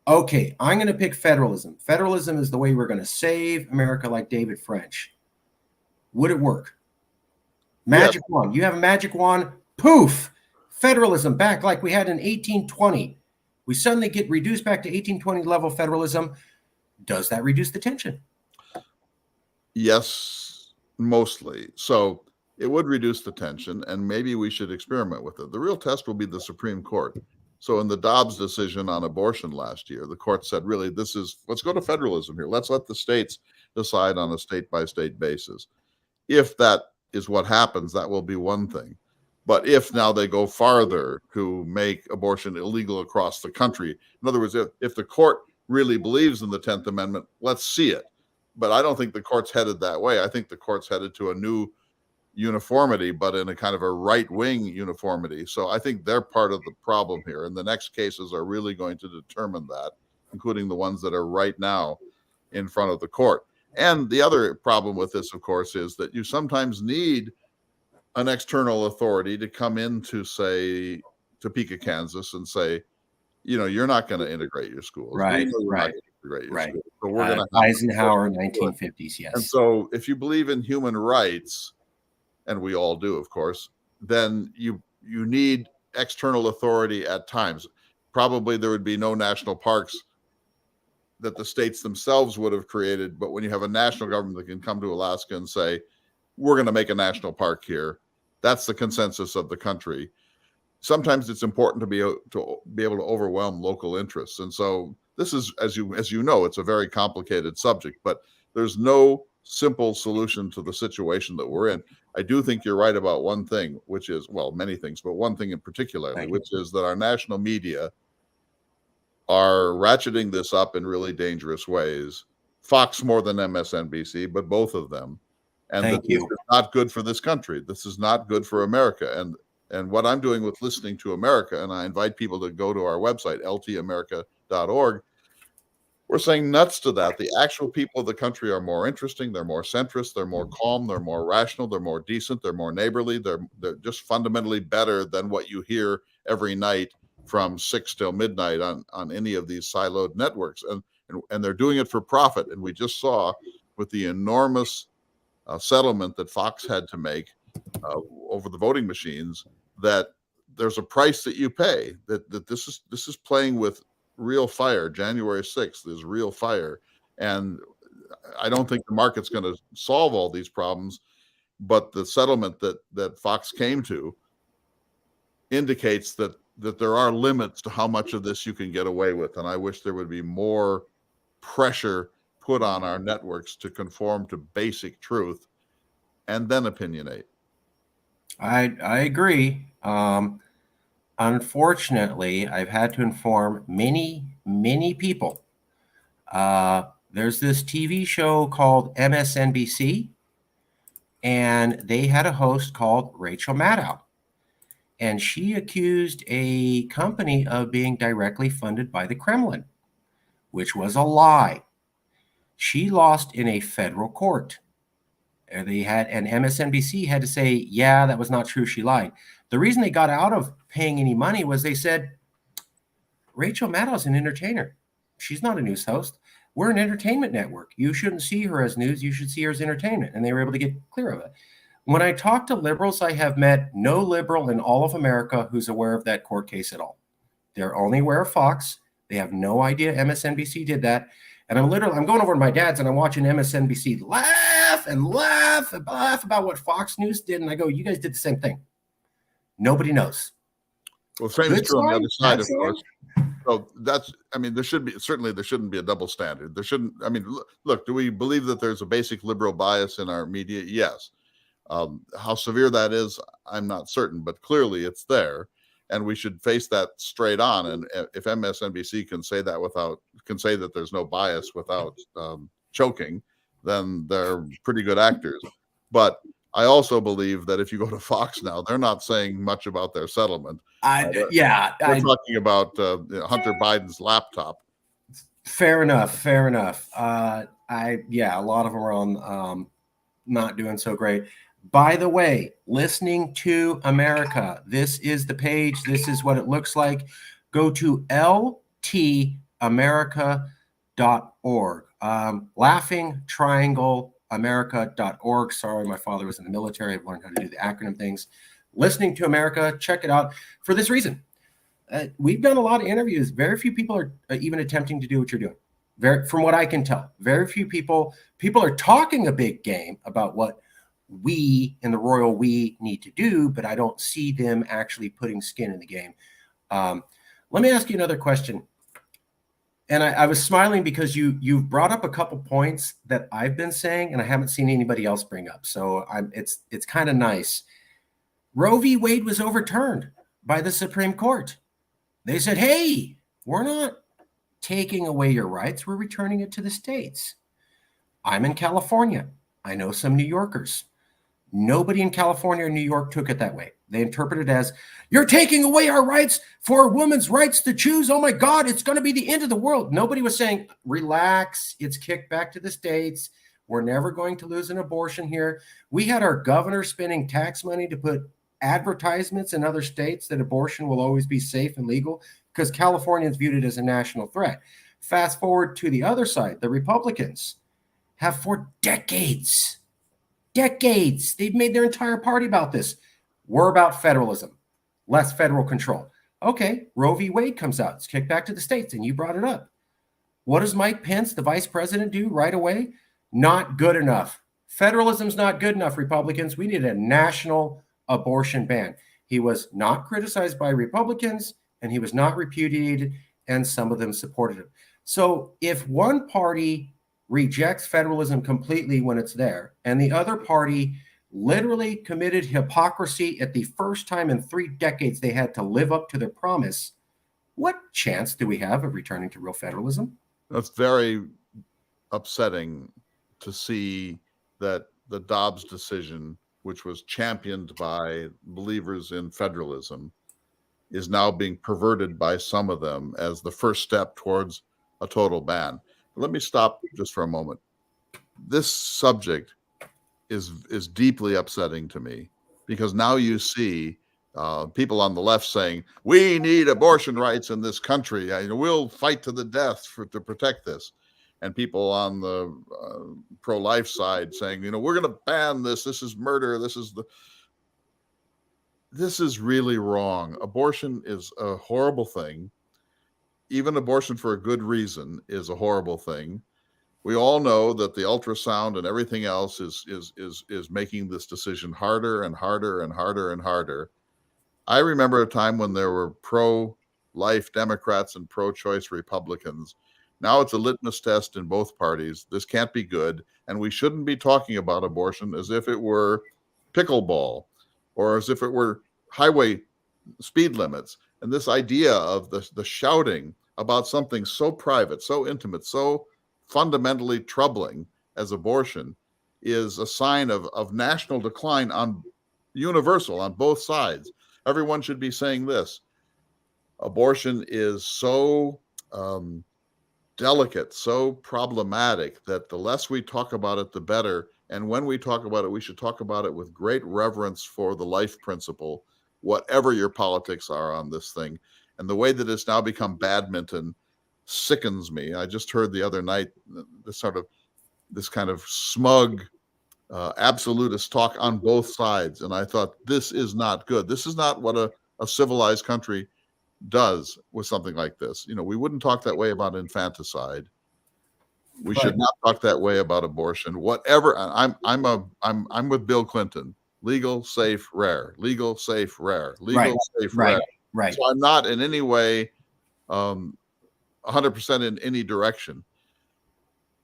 Okay, I'm going to pick federalism. Federalism is the way we're going to save America, like David French. Would it work? Magic wand. You have a magic wand. Poof. Federalism back like we had in 1820. We suddenly get reduced back to 1820 level federalism. Does that reduce the tension? Yes, mostly. So it would reduce the tension, and maybe we should experiment with it. The real test will be the Supreme Court. So in the Dobbs decision on abortion last year, the court said, really, let's go to federalism here. Let's let the states decide on a state-by-state basis. If that is what happens, that will be one thing. But if now they go farther to make abortion illegal across the country, in other words, if the court really believes in the 10th Amendment, let's see it. But I don't think the court's headed that way. I think the court's headed to a new uniformity, but in a kind of a right-wing uniformity. So I think they're part of the problem here. And the next cases are really going to determine that, including the ones that are right now in front of the court. And the other problem with this, of course, is that you sometimes need an external authority to come into, say, Topeka, Kansas, and say, you're not going to integrate your schools. Right. So we're going to Eisenhower, 1950s. Yes. And so, if you believe in human rights, and we all do, of course, then you need external authority at times. Probably there would be no national parks that the states themselves would have created, but when you have a national government that can come to Alaska and say, we're going to make a national park here, that's the consensus of the country. Sometimes it's important to be able to overwhelm local interests. And so this is, as you know, it's a very complicated subject, but there's no simple solution to the situation that we're in. I do think you're right about one thing, which is, well, many things, but one thing in particular, which is that our national media are ratcheting this up in really dangerous ways. Fox more than MSNBC, but both of them. And that this is not good for this country. This is not good for America. And what I'm doing with Listening to America, and I invite people to go to our website, ltamerica.org, we're saying nuts to that. The actual people of the country are more interesting. They're more centrist. They're more calm. They're more rational. They're more decent. They're more neighborly. They're just fundamentally better than what you hear every night from 6 till midnight on any of these siloed networks. And they're doing it for profit. And we just saw with the enormous settlement that Fox had to make over the voting machines that there's a price that you pay, that this is playing with real fire. January 6th is real fire. And I don't think the market's going to solve all these problems, but the settlement that Fox came to indicates that there are limits to how much of this you can get away with. And I wish there would be more pressure put on our networks to conform to basic truth and then opinionate. I agree. Unfortunately, I've had to inform many people. There's this TV show called MSNBC, and they had a host called Rachel Maddow. And she accused a company of being directly funded by the Kremlin, which was a lie. She lost in a federal court. And MSNBC had to say, yeah, that was not true. She lied. The reason they got out of paying any money was they said, Rachel Maddow's an entertainer. She's not a news host. We're an entertainment network. You shouldn't see her as news. You should see her as entertainment. And they were able to get clear of it. When I talk to liberals, I have met no liberal in all of America who's aware of that court case at all. They're only aware of Fox. They have no idea MSNBC did that. And I'm going over to my dad's and I'm watching MSNBC laugh and laugh and laugh about what Fox News did. And I go, you guys did the same thing. Nobody knows. Well, the same is true on the other side, of course. So there shouldn't be a double standard. Look, do we believe that there's a basic liberal bias in our media? Yes. How severe that is, I'm not certain, but clearly it's there. And we should face that straight on. And if MSNBC can say that there's no bias without choking, then they're pretty good actors. But I also believe that if you go to Fox now, they're not saying much about their settlement. They're talking about Hunter Biden's laptop. Fair enough. A lot of them are on not doing so great. By the way, Listening to America. This is the page. This is what it looks like. Go to ltamerica.org. LaughingTriangleAmerica.org. Sorry, my father was in the military. I've learned how to do the acronym things. Listening to America. Check it out for this reason. We've done a lot of interviews. Very few people are even attempting to do what you're doing. From what I can tell, very few people are talking a big game about what we in the royal we need to do, but I don't see them actually putting skin in the game. Let me ask you another question. And I was smiling because you've brought up a couple points that I've been saying and I haven't seen anybody else bring up. So it's kind of nice. Roe v. Wade was overturned by the Supreme Court. They said, hey, we're not taking away your rights. We're returning it to the states. I'm in California. I know some New Yorkers. Nobody in California or New York took it that way. They interpreted it as, you're taking away our rights for a woman's rights to choose. Oh my God, it's going to be the end of the world. Nobody was saying, relax, it's kicked back to the states. We're never going to lose an abortion here. We had our governor spending tax money to put advertisements in other states that abortion will always be safe and legal because Californians viewed it as a national threat. Fast forward to the other side, the Republicans have for decades, they've made their entire party about this. We're about federalism, less federal control. Okay, Roe v. Wade comes out. It's kicked back to the states, and you brought it up. What does Mike Pence, the vice president, do right away? Not good enough. Federalism's not good enough, Republicans. We need a national abortion ban. He was not criticized by Republicans, and he was not repudiated, and some of them supported him. So if one party rejects federalism completely when it's there, and the other party literally committed hypocrisy at the first time in 3 decades they had to live up to their promise, what chance do we have of returning to real federalism? That's very upsetting to see that the Dobbs decision, which was championed by believers in federalism, is now being perverted by some of them as the first step towards a total ban. Let me stop just for a moment. This subject is deeply upsetting to me, because now you see people on the left saying, we need abortion rights in this country. We'll fight to the death to protect this. And people on the pro-life side saying, we're going to ban this. This is murder. This is really wrong. Abortion is a horrible thing. Even abortion for a good reason is a horrible thing. We all know that the ultrasound and everything else is making this decision harder and harder and harder and harder. I remember a time when there were pro-life Democrats and pro-choice Republicans. Now it's a litmus test in both parties. This can't be good, and we shouldn't be talking about abortion as if it were pickleball or as if it were highway speed limits. And this idea of the shouting about something so private, so intimate, so fundamentally troubling as abortion is a sign of national decline universal on both sides. Everyone should be saying this. Abortion is so delicate, so problematic that the less we talk about it, the better. And when we talk about it, we should talk about it with great reverence for the life principle, whatever your politics are on this thing. And the way that it's now become badminton sickens me. I just heard the other night this kind of smug absolutist talk on both sides. And I thought, this is not good. This is not what a civilized country does with something like this. We wouldn't talk that way about infanticide. We should not talk that way about abortion. Whatever. I'm with Bill Clinton. Legal, safe, rare. Legal, safe, rare. Legal, safe, rare. Right. So I'm not in any way 100% in any direction.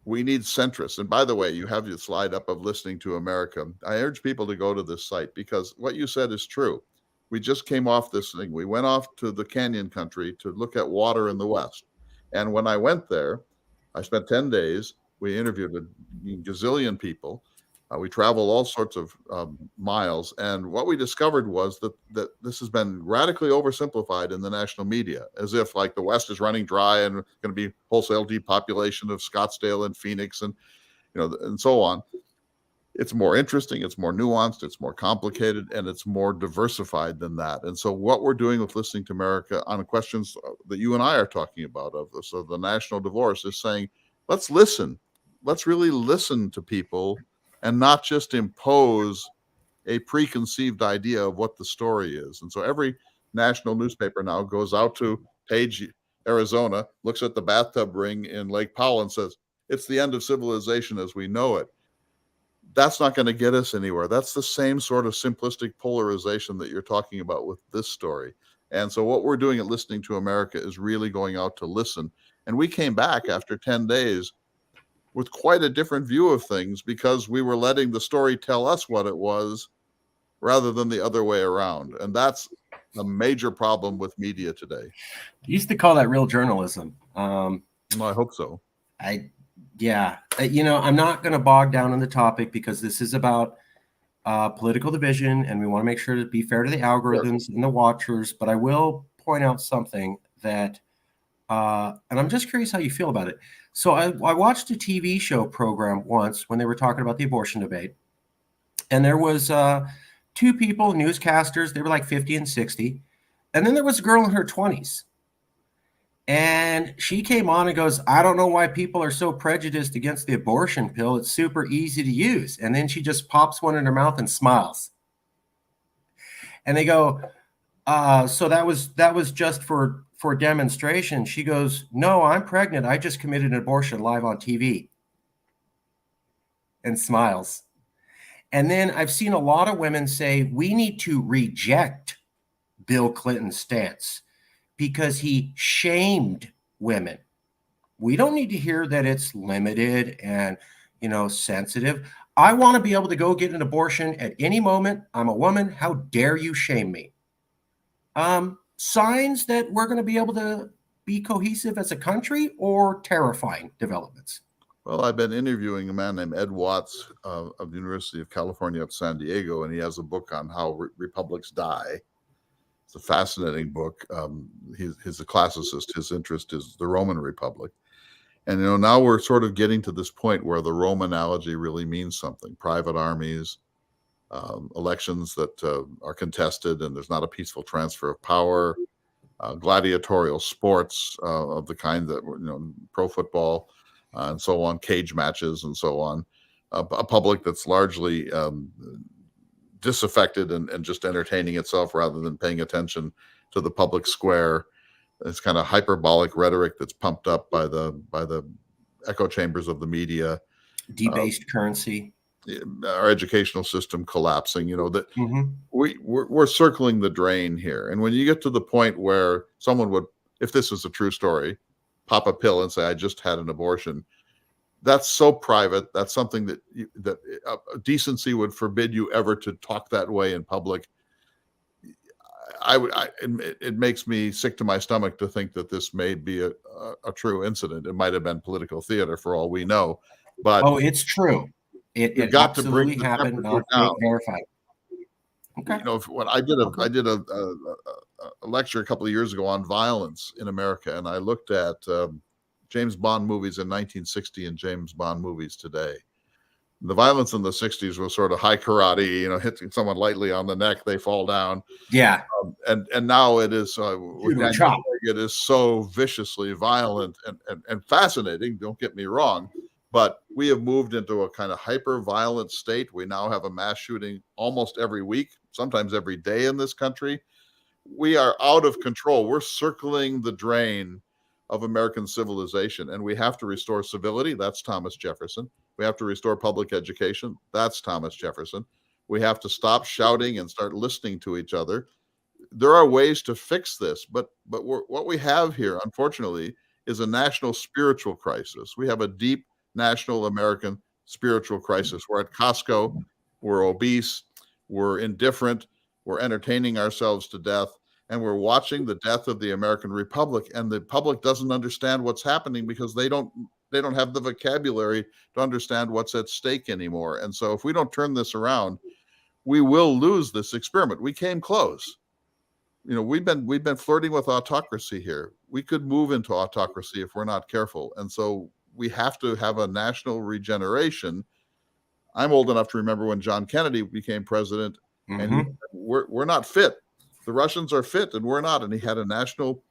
We need centrists. And by the way, you have your slide up of Listening to America. I urge people to go to this site, because what you said is true. We just came off this thing. We went off to the Canyon Country to look at water in the West. And when I went there, I spent 10 days. We interviewed a gazillion people. We traveled all sorts of miles. And what we discovered was that this has been radically oversimplified in the national media, as if like the West is running dry and going to be wholesale depopulation of Scottsdale and Phoenix and, and so on. It's more interesting, it's more nuanced, it's more complicated, and it's more diversified than that. And so what we're doing with Listening to America on questions that you and I are talking about of the national divorce is saying, let's listen. Let's really listen to people and not just impose a preconceived idea of what the story is. And so every national newspaper now goes out to Page, Arizona, looks at the bathtub ring in Lake Powell and says, it's the end of civilization as we know it. That's not going to get us anywhere. That's the same sort of simplistic polarization that you're talking about with this story. And so what we're doing at Listening to America is really going out to listen. And we came back after 10 days with quite a different view of things, because we were letting the story tell us what it was rather than the other way around. And that's a major problem with media today. You used to call that real journalism. Well, I hope so. Yeah. I'm not going to bog down on the topic, because this is about political division, and we want to make sure to be fair to the algorithms and the watchers. But I will point out something that, and I'm just curious how you feel about it. So I watched a TV show program once when they were talking about the abortion debate, and there was two people, newscasters. They were like 50 and 60. And then there was a girl in her 20s. And she came on and goes, I don't know why people are so prejudiced against the abortion pill. It's super easy to use. And then she just pops one in her mouth and smiles. And they go, so that was just for demonstration. She goes, no, I'm pregnant. I just committed an abortion live on TV. And smiles. And then I've seen a lot of women say, we need to reject Bill Clinton's stance, because he shamed women. We don't need to hear that it's limited and, sensitive. I want to be able to go get an abortion at any moment. I'm a woman. How dare you shame me? Signs that we're going to be able to be cohesive as a country, or terrifying developments? Well, I've been interviewing a man named Ed Watts of the University of California at San Diego, and he has a book on how republics die. It's a fascinating book. He's a classicist. His interest is the Roman Republic. And, now we're sort of getting to this point where the Rome analogy really means something. Private armies, elections that are contested, and there's not a peaceful transfer of power, gladiatorial sports of the kind that, pro football and so on, cage matches and so on, a public that's largely disaffected and just entertaining itself rather than paying attention to the public square. It's kind of hyperbolic rhetoric that's pumped up by the echo chambers of the media. Debased currency. Our educational system collapsing. That we're circling the drain here. And when you get to the point where someone would, if this is a true story, pop a pill and say, "I just had an abortion," that's so private. That's something that decency would forbid you ever to talk that way in public. It makes me sick to my stomach to think that this may be a true incident. It might have been political theater for all we know. But it's true. It got absolutely to bring happened, not verified. Okay. When I did a lecture a couple of years ago on violence in America, and I looked at James Bond movies in 1960 and James Bond movies today. The violence in the 60s was sort of high karate, hitting someone lightly on the neck, they fall down. Yeah. And now it is it is so viciously violent and fascinating, don't get me wrong, but we have moved into a kind of hyper violent state. We now have a mass shooting almost every week, sometimes every day in this country. We are out of control. We're circling the drain of American civilization, and we have to restore civility. That's Thomas Jefferson. We have to restore public education. That's Thomas Jefferson. We have to stop shouting and start listening to each other. There are ways to fix this, but what we have here, unfortunately, is a national spiritual crisis. We have a deep national American spiritual crisis. We're at Costco, we're obese, we're indifferent, we're entertaining ourselves to death, and we're watching the death of the American Republic, and the public doesn't understand what's happening because they don't have the vocabulary to understand what's at stake anymore. And so if we don't turn this around, we will lose this experiment. We came close. We've been flirting with autocracy here. We could move into autocracy if we're not careful. And so we have to have a national regeneration. I'm old enough to remember when John Kennedy became president, and we're not fit. The Russians are fit and we're not. And he had a national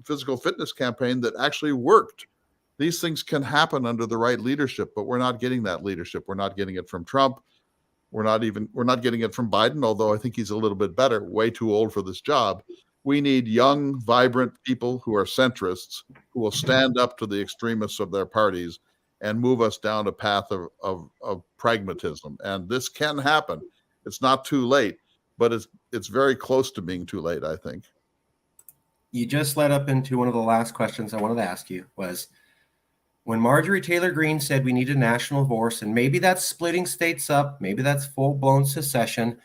physical fitness campaign that actually worked. These things can happen under the right leadership, but we're not getting that leadership. We're not getting it from Trump. We're not getting it from Biden, although I think he's a little bit better, way too old for this job. We need young, vibrant people who are centrists, who will stand up to the extremists of their parties and move us down a path of pragmatism. And this can happen. It's not too late, but it's very close to being too late, I think. You just led up into one of the last questions I wanted to ask you was, when Marjorie Taylor Greene said we need a national divorce, and maybe that's splitting states up, maybe that's full-blown secession,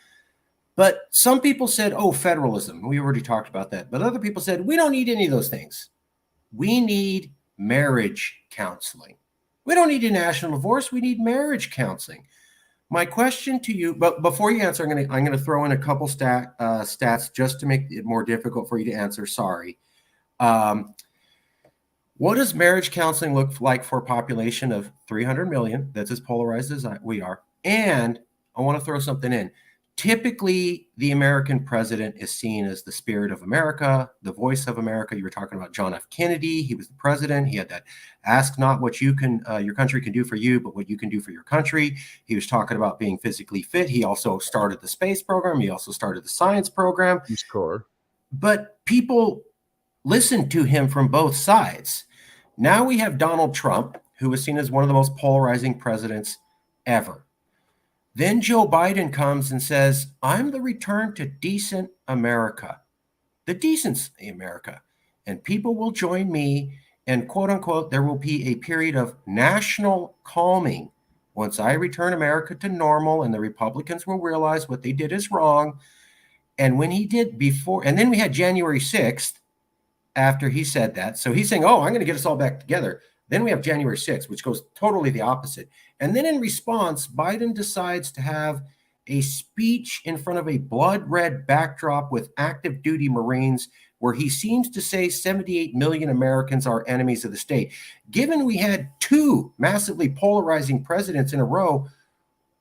but some people said, oh, federalism. We already talked about that. But other people said, we don't need any of those things. We need marriage counseling. We don't need a national divorce. We need marriage counseling. My question to you, but before you answer, I'm going to throw in a couple stats just to make it more difficult for you to answer. Sorry. What does marriage counseling look like for a population of 300 million that's as polarized as we are? And I want to throw something in. Typically, the American president is seen as the spirit of America, the voice of America. You were talking about John F. Kennedy. He was the president. He had that ask not what your country can do for you, but what you can do for your country. He was talking about being physically fit. He also started the space program. He also started the science program. Peace Corps. But people listened to him from both sides. Now we have Donald Trump, who is seen as one of the most polarizing presidents ever. Then Joe Biden comes and says, I'm the return to decent America, the decency America. And people will join me and quote unquote, there will be a period of national calming once I return America to normal and the Republicans will realize what they did is wrong. And when he did before, and then we had January 6th after he said that. So he's saying, oh, I'm going to get us all back together. Then we have January 6th, which goes totally the opposite. And then in response, Biden decides to have a speech in front of a blood red backdrop with active duty Marines where he seems to say 78 million Americans are enemies of the state. Given we had two massively polarizing presidents in a row,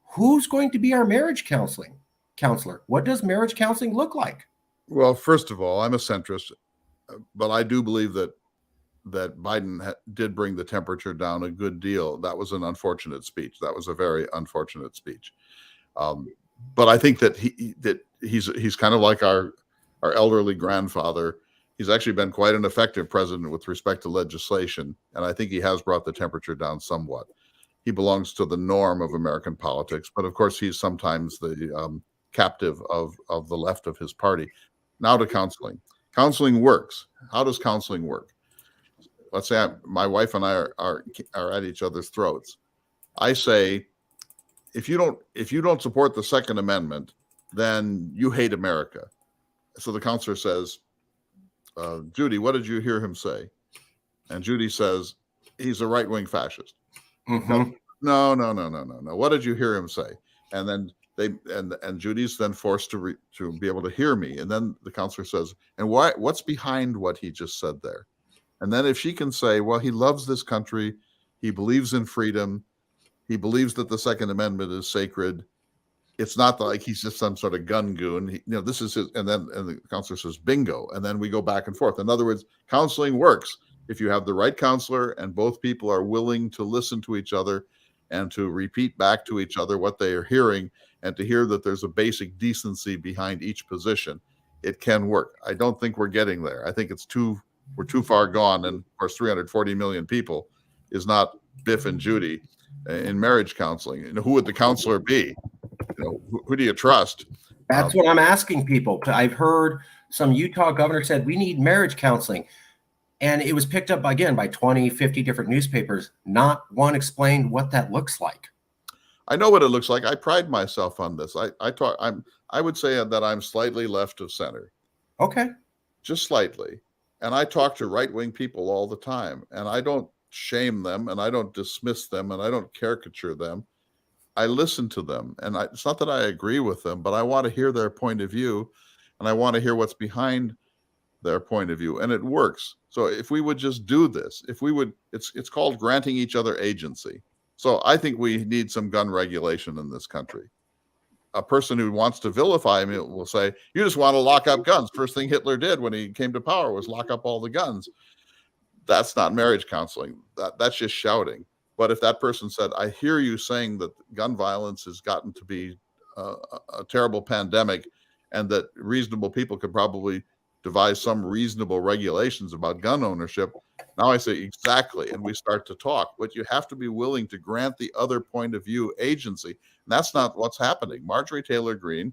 who's going to be our marriage counselor? What does marriage counseling look like? Well, first of all, I'm a centrist, but I do believe that Biden did bring the temperature down a good deal. That was an unfortunate speech. That was a very unfortunate speech. But I think that he's kind of like our elderly grandfather. He's actually been quite an effective president with respect to legislation, and I think he has brought the temperature down somewhat. He belongs to the norm of American politics, but of course he's sometimes the captive of the left of his party. Now to counseling. Counseling works. How does counseling work? Let's say my wife and I are at each other's throats. I say, if you don't support the Second Amendment, then you hate America. So the counselor says, Judy, what did you hear him say? And Judy says, he's a right-wing fascist. Mm-hmm. No. What did you hear him say? And then Judy's then forced to be able to hear me. And then the counselor says, and what's behind what he just said there? And then if she can say, well, he loves this country, he believes in freedom, he believes that the Second Amendment is sacred. It's not like he's just some sort of gun goon. This is his. And the counselor says, bingo. And then we go back and forth. In other words, counseling works if you have the right counselor and both people are willing to listen to each other and to repeat back to each other what they are hearing and to hear that there's a basic decency behind each position. It can work. I don't think we're getting there. I think we're too far gone. And of course, 340 million people is not Biff and Judy in marriage counseling. Who would the counselor be? Who do you trust? That's what I'm asking people. I've heard some Utah governor said we need marriage counseling. And it was picked up again by 20, 50 different newspapers. Not one explained what that looks like. I know what it looks like. I pride myself on this. I would say that I'm slightly left of center. Okay. Just slightly. And I talk to right-wing people all the time. And I don't shame them and I don't dismiss them and I don't caricature them. I listen to them. And it's not that I agree with them, but I want to hear their point of view and I want to hear what's behind their point of view, and it works. So if we would just do this, it's called granting each other agency. So I think we need some gun regulation in this country. A person who wants to vilify me will say, you just want to lock up guns. First thing Hitler did when he came to power was lock up all the guns. That's not marriage counseling. That's just shouting. But if that person said, I hear you saying that gun violence has gotten to be a terrible pandemic and that reasonable people could probably devise some reasonable regulations about gun ownership. Now I say exactly, and we start to talk. But you have to be willing to grant the other point of view agency. And that's not what's happening. Marjorie Taylor Greene,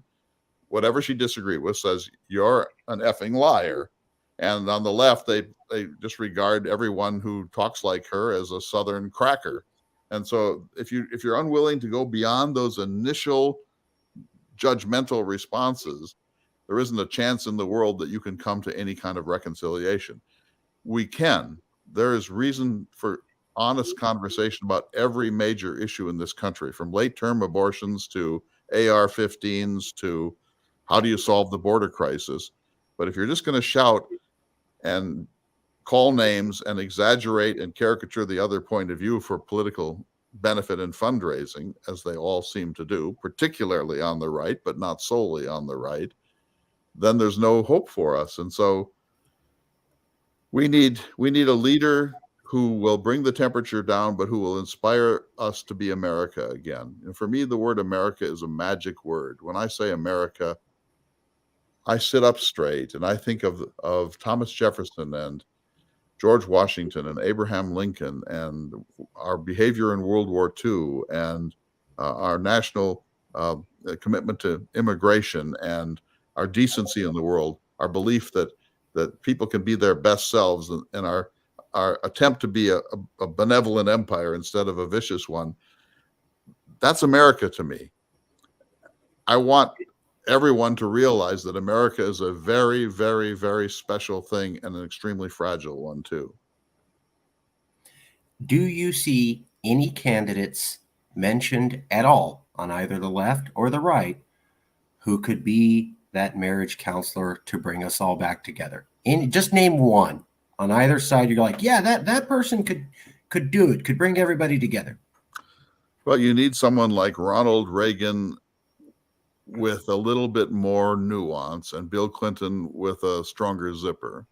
whatever she disagreed with, says, you're an effing liar. And on the left, they just regard everyone who talks like her as a Southern cracker. And so if you're unwilling to go beyond those initial judgmental responses, there isn't a chance in the world that you can come to any kind of reconciliation. We can. There is reason for honest conversation about every major issue in this country, from late-term abortions to AR-15s to how do you solve the border crisis. But if you're just going to shout and call names and exaggerate and caricature the other point of view for political benefit and fundraising, as they all seem to do, particularly on the right, but not solely on the right, then there's no hope for us. And so we need a leader who will bring the temperature down, but who will inspire us to be America again. And for me, the word America is a magic word. When I say America, I sit up straight and I think of Thomas Jefferson and George Washington and Abraham Lincoln and our behavior in World War II and our national commitment to immigration and our decency in the world, our belief that people can be their best selves, and our our attempt to be a benevolent empire instead of a vicious one. That's America to me. I want everyone to realize that America is a very, very, very special thing and an extremely fragile one too. Do you see any candidates mentioned at all on either the left or the right who could be that marriage counselor to bring us all back together? Just name one on either side. You're like, yeah, that person could do it, could bring everybody together. Well, you need someone like Ronald Reagan with a little bit more nuance, and Bill Clinton with a stronger zipper.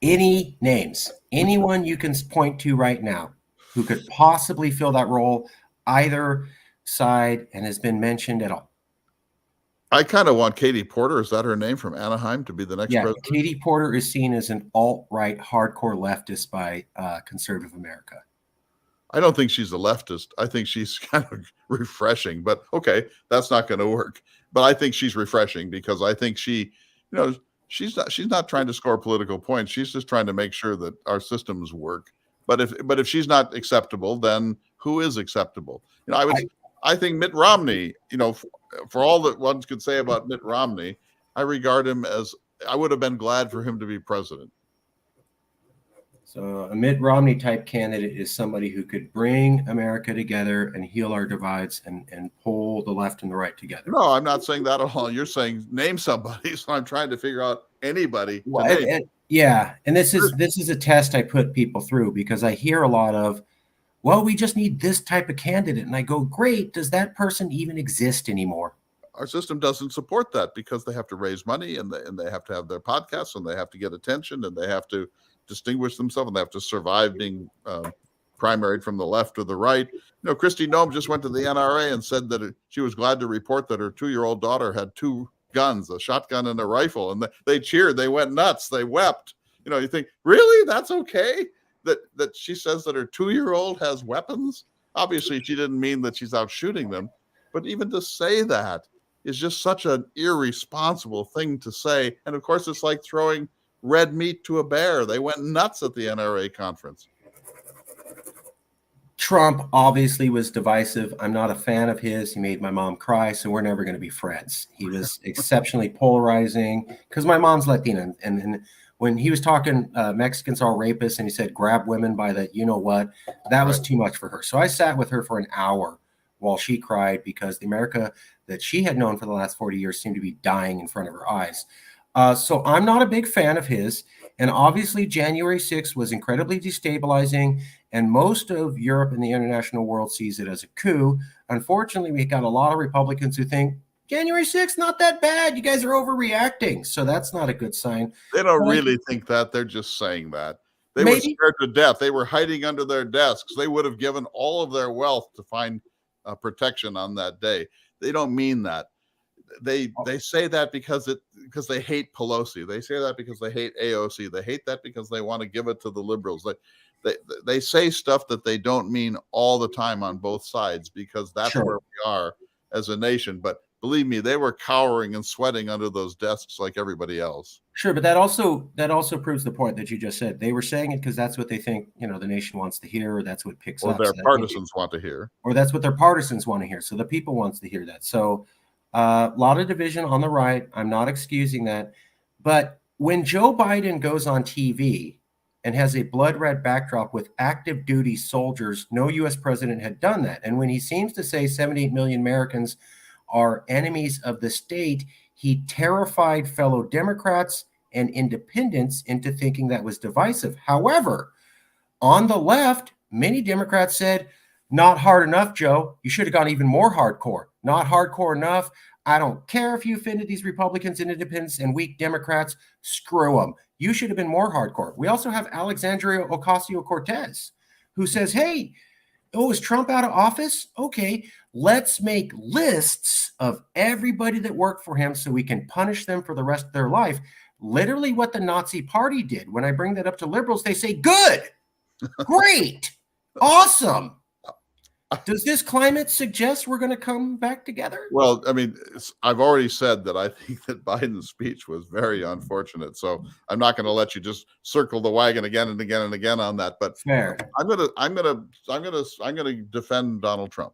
Any names, anyone you can point to right now who could possibly fill that role, either side, and has been mentioned at all? I kind of want Katie Porter, is that her name, from Anaheim, to be the next president? Katie Porter is seen as an alt-right hardcore leftist by conservative America. I don't think she's a leftist. I think she's kind of refreshing, but okay, that's not going to work. But I think she's refreshing because I think she, she's not trying to score political points. She's just trying to make sure that our systems work. But if she's not acceptable, then who is acceptable? I think Mitt Romney, for all that one could say about Mitt Romney, I regard him as, I would have been glad for him to be president. So a Mitt Romney type candidate is somebody who could bring America together and heal our divides and pull the left and the right together. No, I'm not saying that at all. You're saying name somebody, so I'm trying to figure out anybody. And this is a test I put people through because I hear a lot of, well, we just need this type of candidate. And I go, great. Does that person even exist anymore? Our system doesn't support that because they have to raise money and they have to have their podcasts and they have to get attention and they have to distinguish themselves and they have to survive being primaried from the left or the right. Kristi Noem just went to the NRA and said that she was glad to report that her 2-year-old daughter had 2 guns, a shotgun and a rifle. And they cheered. They went nuts. They wept. You think, really? That's okay? That she says that her 2-year-old has weapons? Obviously, she didn't mean that she's out shooting them. But even to say that is just such an irresponsible thing to say. And of course, it's like throwing red meat to a bear. They went nuts at the NRA conference. Trump obviously was divisive. I'm not a fan of his. He made my mom cry, so we're never going to be friends. He was exceptionally polarizing because my mom's Latina. And when he was talking Mexicans are rapists and he said grab women by the you-know-what, that was too much for her. So I sat with her for an hour while she cried because the America that she had known for the last 40 years seemed to be dying in front of her eyes. So I'm not a big fan of his. And obviously, January 6th was incredibly destabilizing. And most of Europe and the international world sees it as a coup. Unfortunately, we got a lot of Republicans who think January 6th, not that bad. You guys are overreacting. So that's not a good sign. They don't really think that. They're just saying that. They were scared to death. They were hiding under their desks. They would have given all of their wealth to find protection on that day. They don't mean that. They say that because they hate Pelosi. They say that because they hate AOC. They hate that because they want to give it to the liberals. They say stuff that they don't mean all the time on both sides because that's where we are as a nation. But believe me, they were cowering and sweating under those desks like everybody else. Sure, but that also proves the point that you just said. They were saying it because that's what they think the nation wants to hear, or that's what picks up. Or their partisans want to hear. Or that's what their partisans want to hear. So the people wants to hear that. So a lot of division on the right. I'm not excusing that. But when Joe Biden goes on TV and has a blood red backdrop with active duty soldiers, no U.S. president had done that. And when he seems to say 78 million Americans are enemies of the state, he terrified fellow Democrats and independents into thinking that was divisive. However, on the left, many Democrats said, not hard enough, Joe. You should have gone even more hardcore. Not hardcore enough. I don't care if you offended these Republicans and independents and weak Democrats. Screw them. You should have been more hardcore. We also have Alexandria Ocasio-Cortez, who says, hey, is Trump out of office? Okay, let's make lists of everybody that worked for him so we can punish them for the rest of their life. Literally what the Nazi Party did. When I bring that up to liberals, they say, good, great, awesome. Does this climate suggest we're going to come back together? Well, I mean, I've already said that I think that Biden's speech was very unfortunate. So I'm not going to let you just circle the wagon again and again and again on that. But Fair. I'm gonna defend Donald Trump.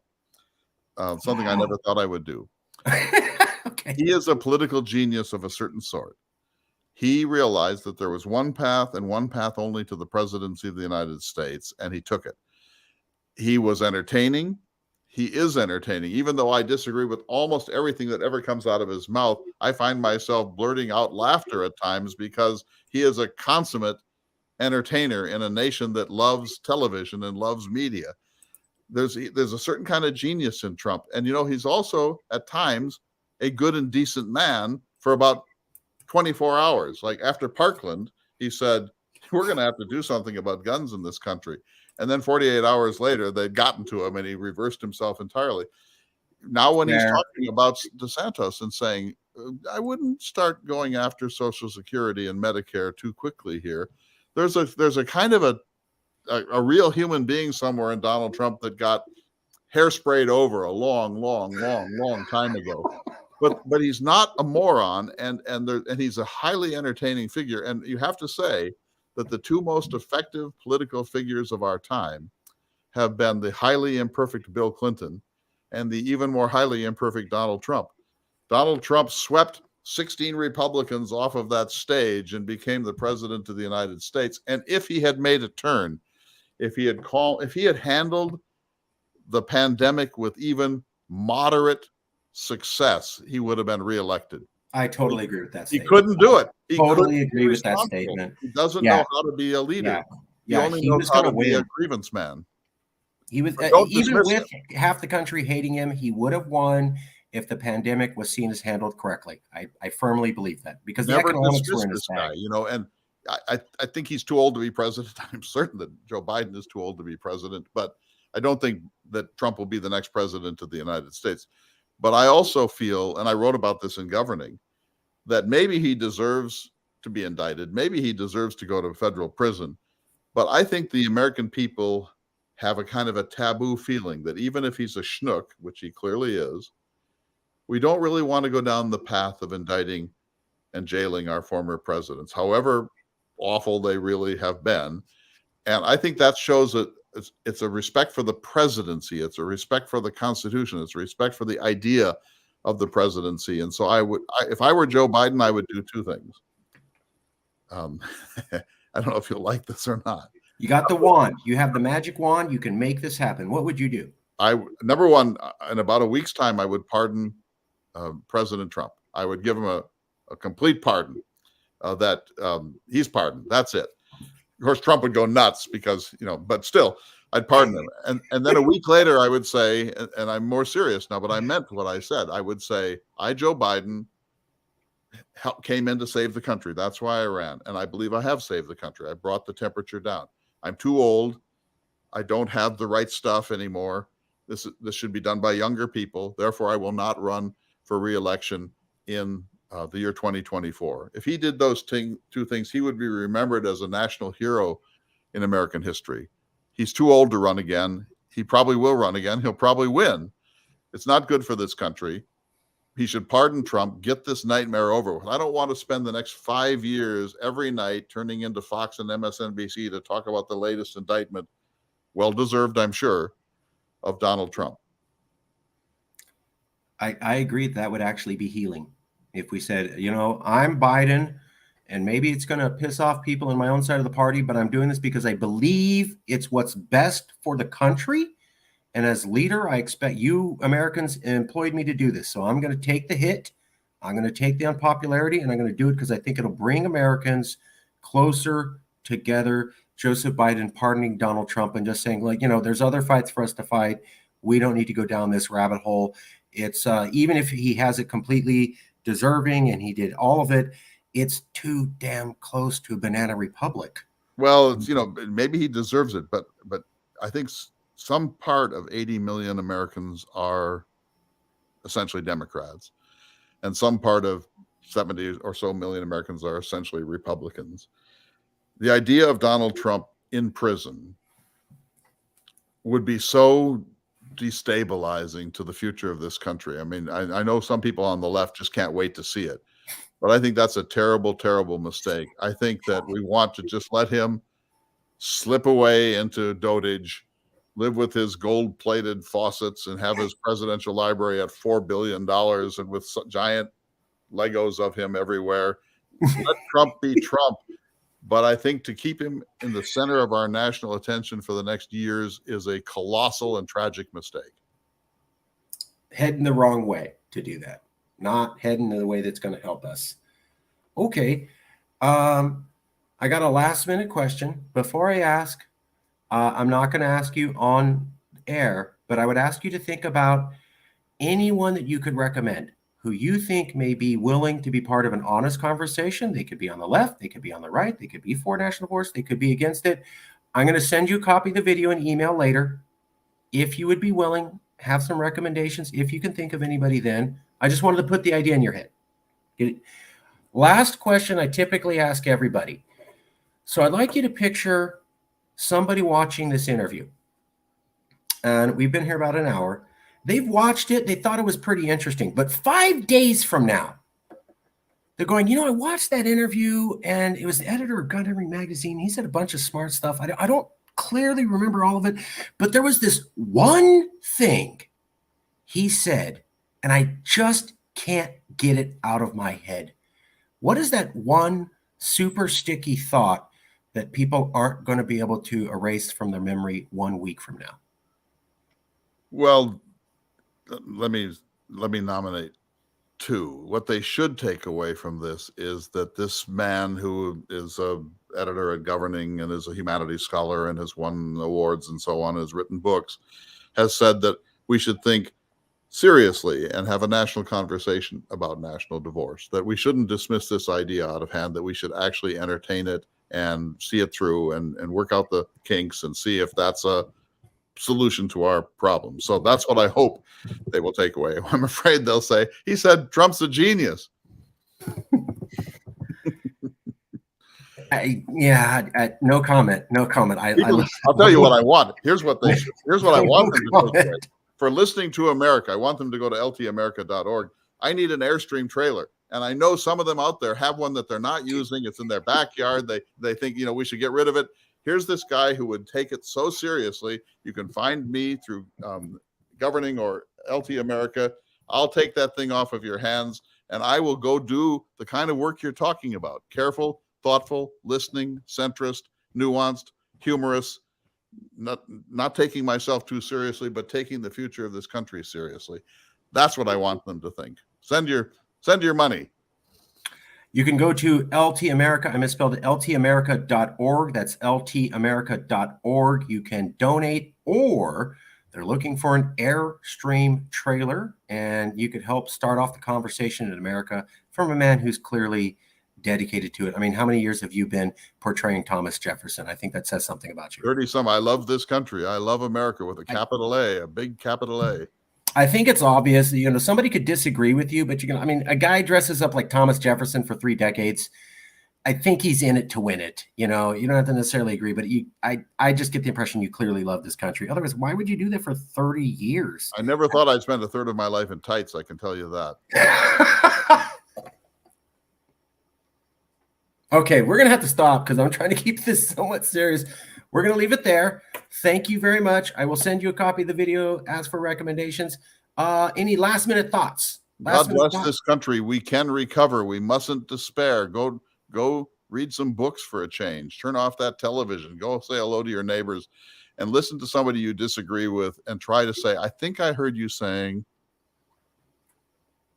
Something I never thought I would do. Okay. He is a political genius of a certain sort. He realized that there was one path and one path only to the presidency of the United States, and he took it. He was entertaining. He is entertaining. Even though I disagree with almost everything that ever comes out of his mouth, I find myself blurting out laughter at times because he is a consummate entertainer in a nation that loves television and loves media. There's a certain kind of genius in Trump. And, he's also at times a good and decent man for about 24 hours. Like after Parkland, he said, we're going to have to do something about guns in this country. And then 48 hours later, they'd gotten to him and he reversed himself entirely. Now, when he's talking about DeSantis and saying, I wouldn't start going after Social Security and Medicare too quickly here. There's a kind of a real human being somewhere in Donald Trump that got hairsprayed over a long time ago. But he's not a moron, and he's a highly entertaining figure. And you have to say that the two most effective political figures of our time have been the highly imperfect Bill Clinton and the even more highly imperfect Donald Trump. Donald Trump swept 16 Republicans off of that stage and became the president of the United States. And if he had made a turn, if he had handled the pandemic with even moderate success, he would have been reelected. I totally agree with that statement. He couldn't do it. He totally agree with that statement. He doesn't know how to be a leader. He only knows how to be a grievance man. He was even with half the country hating him, he would have won if the pandemic was seen as handled correctly. I firmly believe that because the economics were in his bag. And I think he's too old to be president. I'm certain that Joe Biden is too old to be president, but I don't think that Trump will be the next president of the United States. But I also feel, and I wrote about this in Governing, that maybe he deserves to be indicted. Maybe he deserves to go to federal prison. But I think the American people have a kind of a taboo feeling that even if he's a schnook, which he clearly is, we don't really want to go down the path of indicting and jailing our former presidents, however awful they really have been. And I think that shows that it's a respect for the presidency. It's a respect for the Constitution. It's a respect for the idea of the presidency. And so if I were Joe Biden, I would do two things. I don't know if you'll like this or not. You got the wand. You have the magic wand. You can make this happen. What would you do? Number one, in about a week's time, I would pardon President Trump. I would give him a complete pardon that he's pardoned. That's it. Of course, Trump would go nuts because, but still, I'd pardon him. And then a week later, I would say, and I'm more serious now, but I meant what I said. I would say, Joe Biden, came in to save the country. That's why I ran. And I believe I have saved the country. I brought the temperature down. I'm too old. I don't have the right stuff anymore. This should be done by younger people. Therefore, I will not run for re-election in the year 2024. If he did those two things, he would be remembered as a national hero in American history. He's too old to run again. He probably will run again. He'll probably win. It's not good for this country. He should pardon Trump, get this nightmare over with. I don't want to spend the next 5 years every night turning into Fox and MSNBC to talk about the latest indictment, well-deserved, I'm sure, of Donald Trump. I agree that would actually be healing. If we said, I'm Biden, and maybe it's going to piss off people in my own side of the party, but I'm doing this because I believe it's what's best for the country. And as leader, I expect you Americans employed me to do this. So I'm going to take the hit. I'm going to take the unpopularity, and I'm going to do it because I think it'll bring Americans closer together. Joseph Biden pardoning Donald Trump and just saying, there's other fights for us to fight. We don't need to go down this rabbit hole. It's even if he has it completely deserving and he did all of it, it's too damn close to a banana republic. Well, it's, maybe he deserves it, but I think some part of 80 million Americans are essentially Democrats, and some part of 70 or so million Americans are essentially Republicans. The idea of Donald Trump in prison would be so destabilizing to the future of this country. I mean, I know some people on the left just can't wait to see it, but I think that's a terrible, terrible mistake. I think that we want to just let him slip away into dotage, live with his gold-plated faucets, and have his presidential library at $4 billion and with giant Legos of him everywhere. Let Trump be Trump. But I think to keep him in the center of our national attention for the next years is a colossal and tragic mistake. Heading the wrong way to do that, not heading in the way that's going to help us. Okay. I got a last minute question. Before I ask, I'm not going to ask you on air, but I would ask you to think about anyone that you could recommend who you think may be willing to be part of an honest conversation. They could be on the left, they could be on the right, they could be for national divorce, they could be against it. I'm going to send you a copy of the video and email later. If you would be willing, have some recommendations. If you can think of anybody, then I just wanted to put the idea in your head. Last question I typically ask everybody. So I'd like you to picture somebody watching this interview. And we've been here about an hour. They've watched it. They thought it was pretty interesting. But 5 days from now, they're going, I watched that interview and it was the editor of Gun Henry Magazine. He said a bunch of smart stuff. I don't clearly remember all of it, but there was this one thing he said, and I just can't get it out of my head. What is that one super sticky thought that people aren't going to be able to erase from their memory 1 week from now? Well, let me nominate two. What they should take away from this is that this man, who is a editor at Governing and is a humanities scholar and has won awards and so on, has written books, has said that we should think seriously and have a national conversation about national divorce, that we shouldn't dismiss this idea out of hand, that we should actually entertain it and see it through and work out the kinks and see if that's a solution to our problem. So that's what I hope they will take away. I'm afraid they'll say, he said Trump's a genius. No comment. No comment. I'll tell you what I want. Here's what I want them to take away. For listening to America, I want them to go to ltamerica.org. I need an Airstream trailer. And I know some of them out there have one that they're not using. It's in their backyard. They think, we should get rid of it. Here's this guy who would take it so seriously. You can find me through Governing or LT America. I'll take that thing off of your hands, and I will go do the kind of work you're talking about. Careful, thoughtful, listening, centrist, nuanced, humorous, not taking myself too seriously, but taking the future of this country seriously. That's what I want them to think. Send your money. You can go to LT America. I misspelled it, ltamerica.org. That's ltamerica.org. You can donate, or they're looking for an Airstream trailer, and you could help start off the conversation in America from a man who's clearly dedicated to it. I mean, how many years have you been portraying Thomas Jefferson? I think that says something about you. 30-some. I love this country. I love America with a capital A, a big capital A. I think it's obvious, somebody could disagree with you, but a guy dresses up like Thomas Jefferson for 3 decades. I think he's in it to win it. You don't have to necessarily agree, but I just get the impression you clearly love this country. Otherwise, why would you do that for 30 years? I never thought I'd spend a third of my life in tights. I can tell you that. Okay, we're going to have to stop because I'm trying to keep this somewhat serious. We're going to leave it there. Thank you very much. I will send you a copy of the video, ask for recommendations. Any last minute thoughts? God bless this country. We can recover. We mustn't despair. Go read some books for a change. Turn off that television. Go say hello to your neighbors and listen to somebody you disagree with and try to say, I think I heard you saying.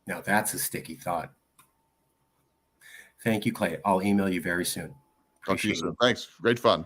Now that's a sticky thought. Thank you, Clay. I'll email you very soon. Talk to you soon. Thanks. Great fun.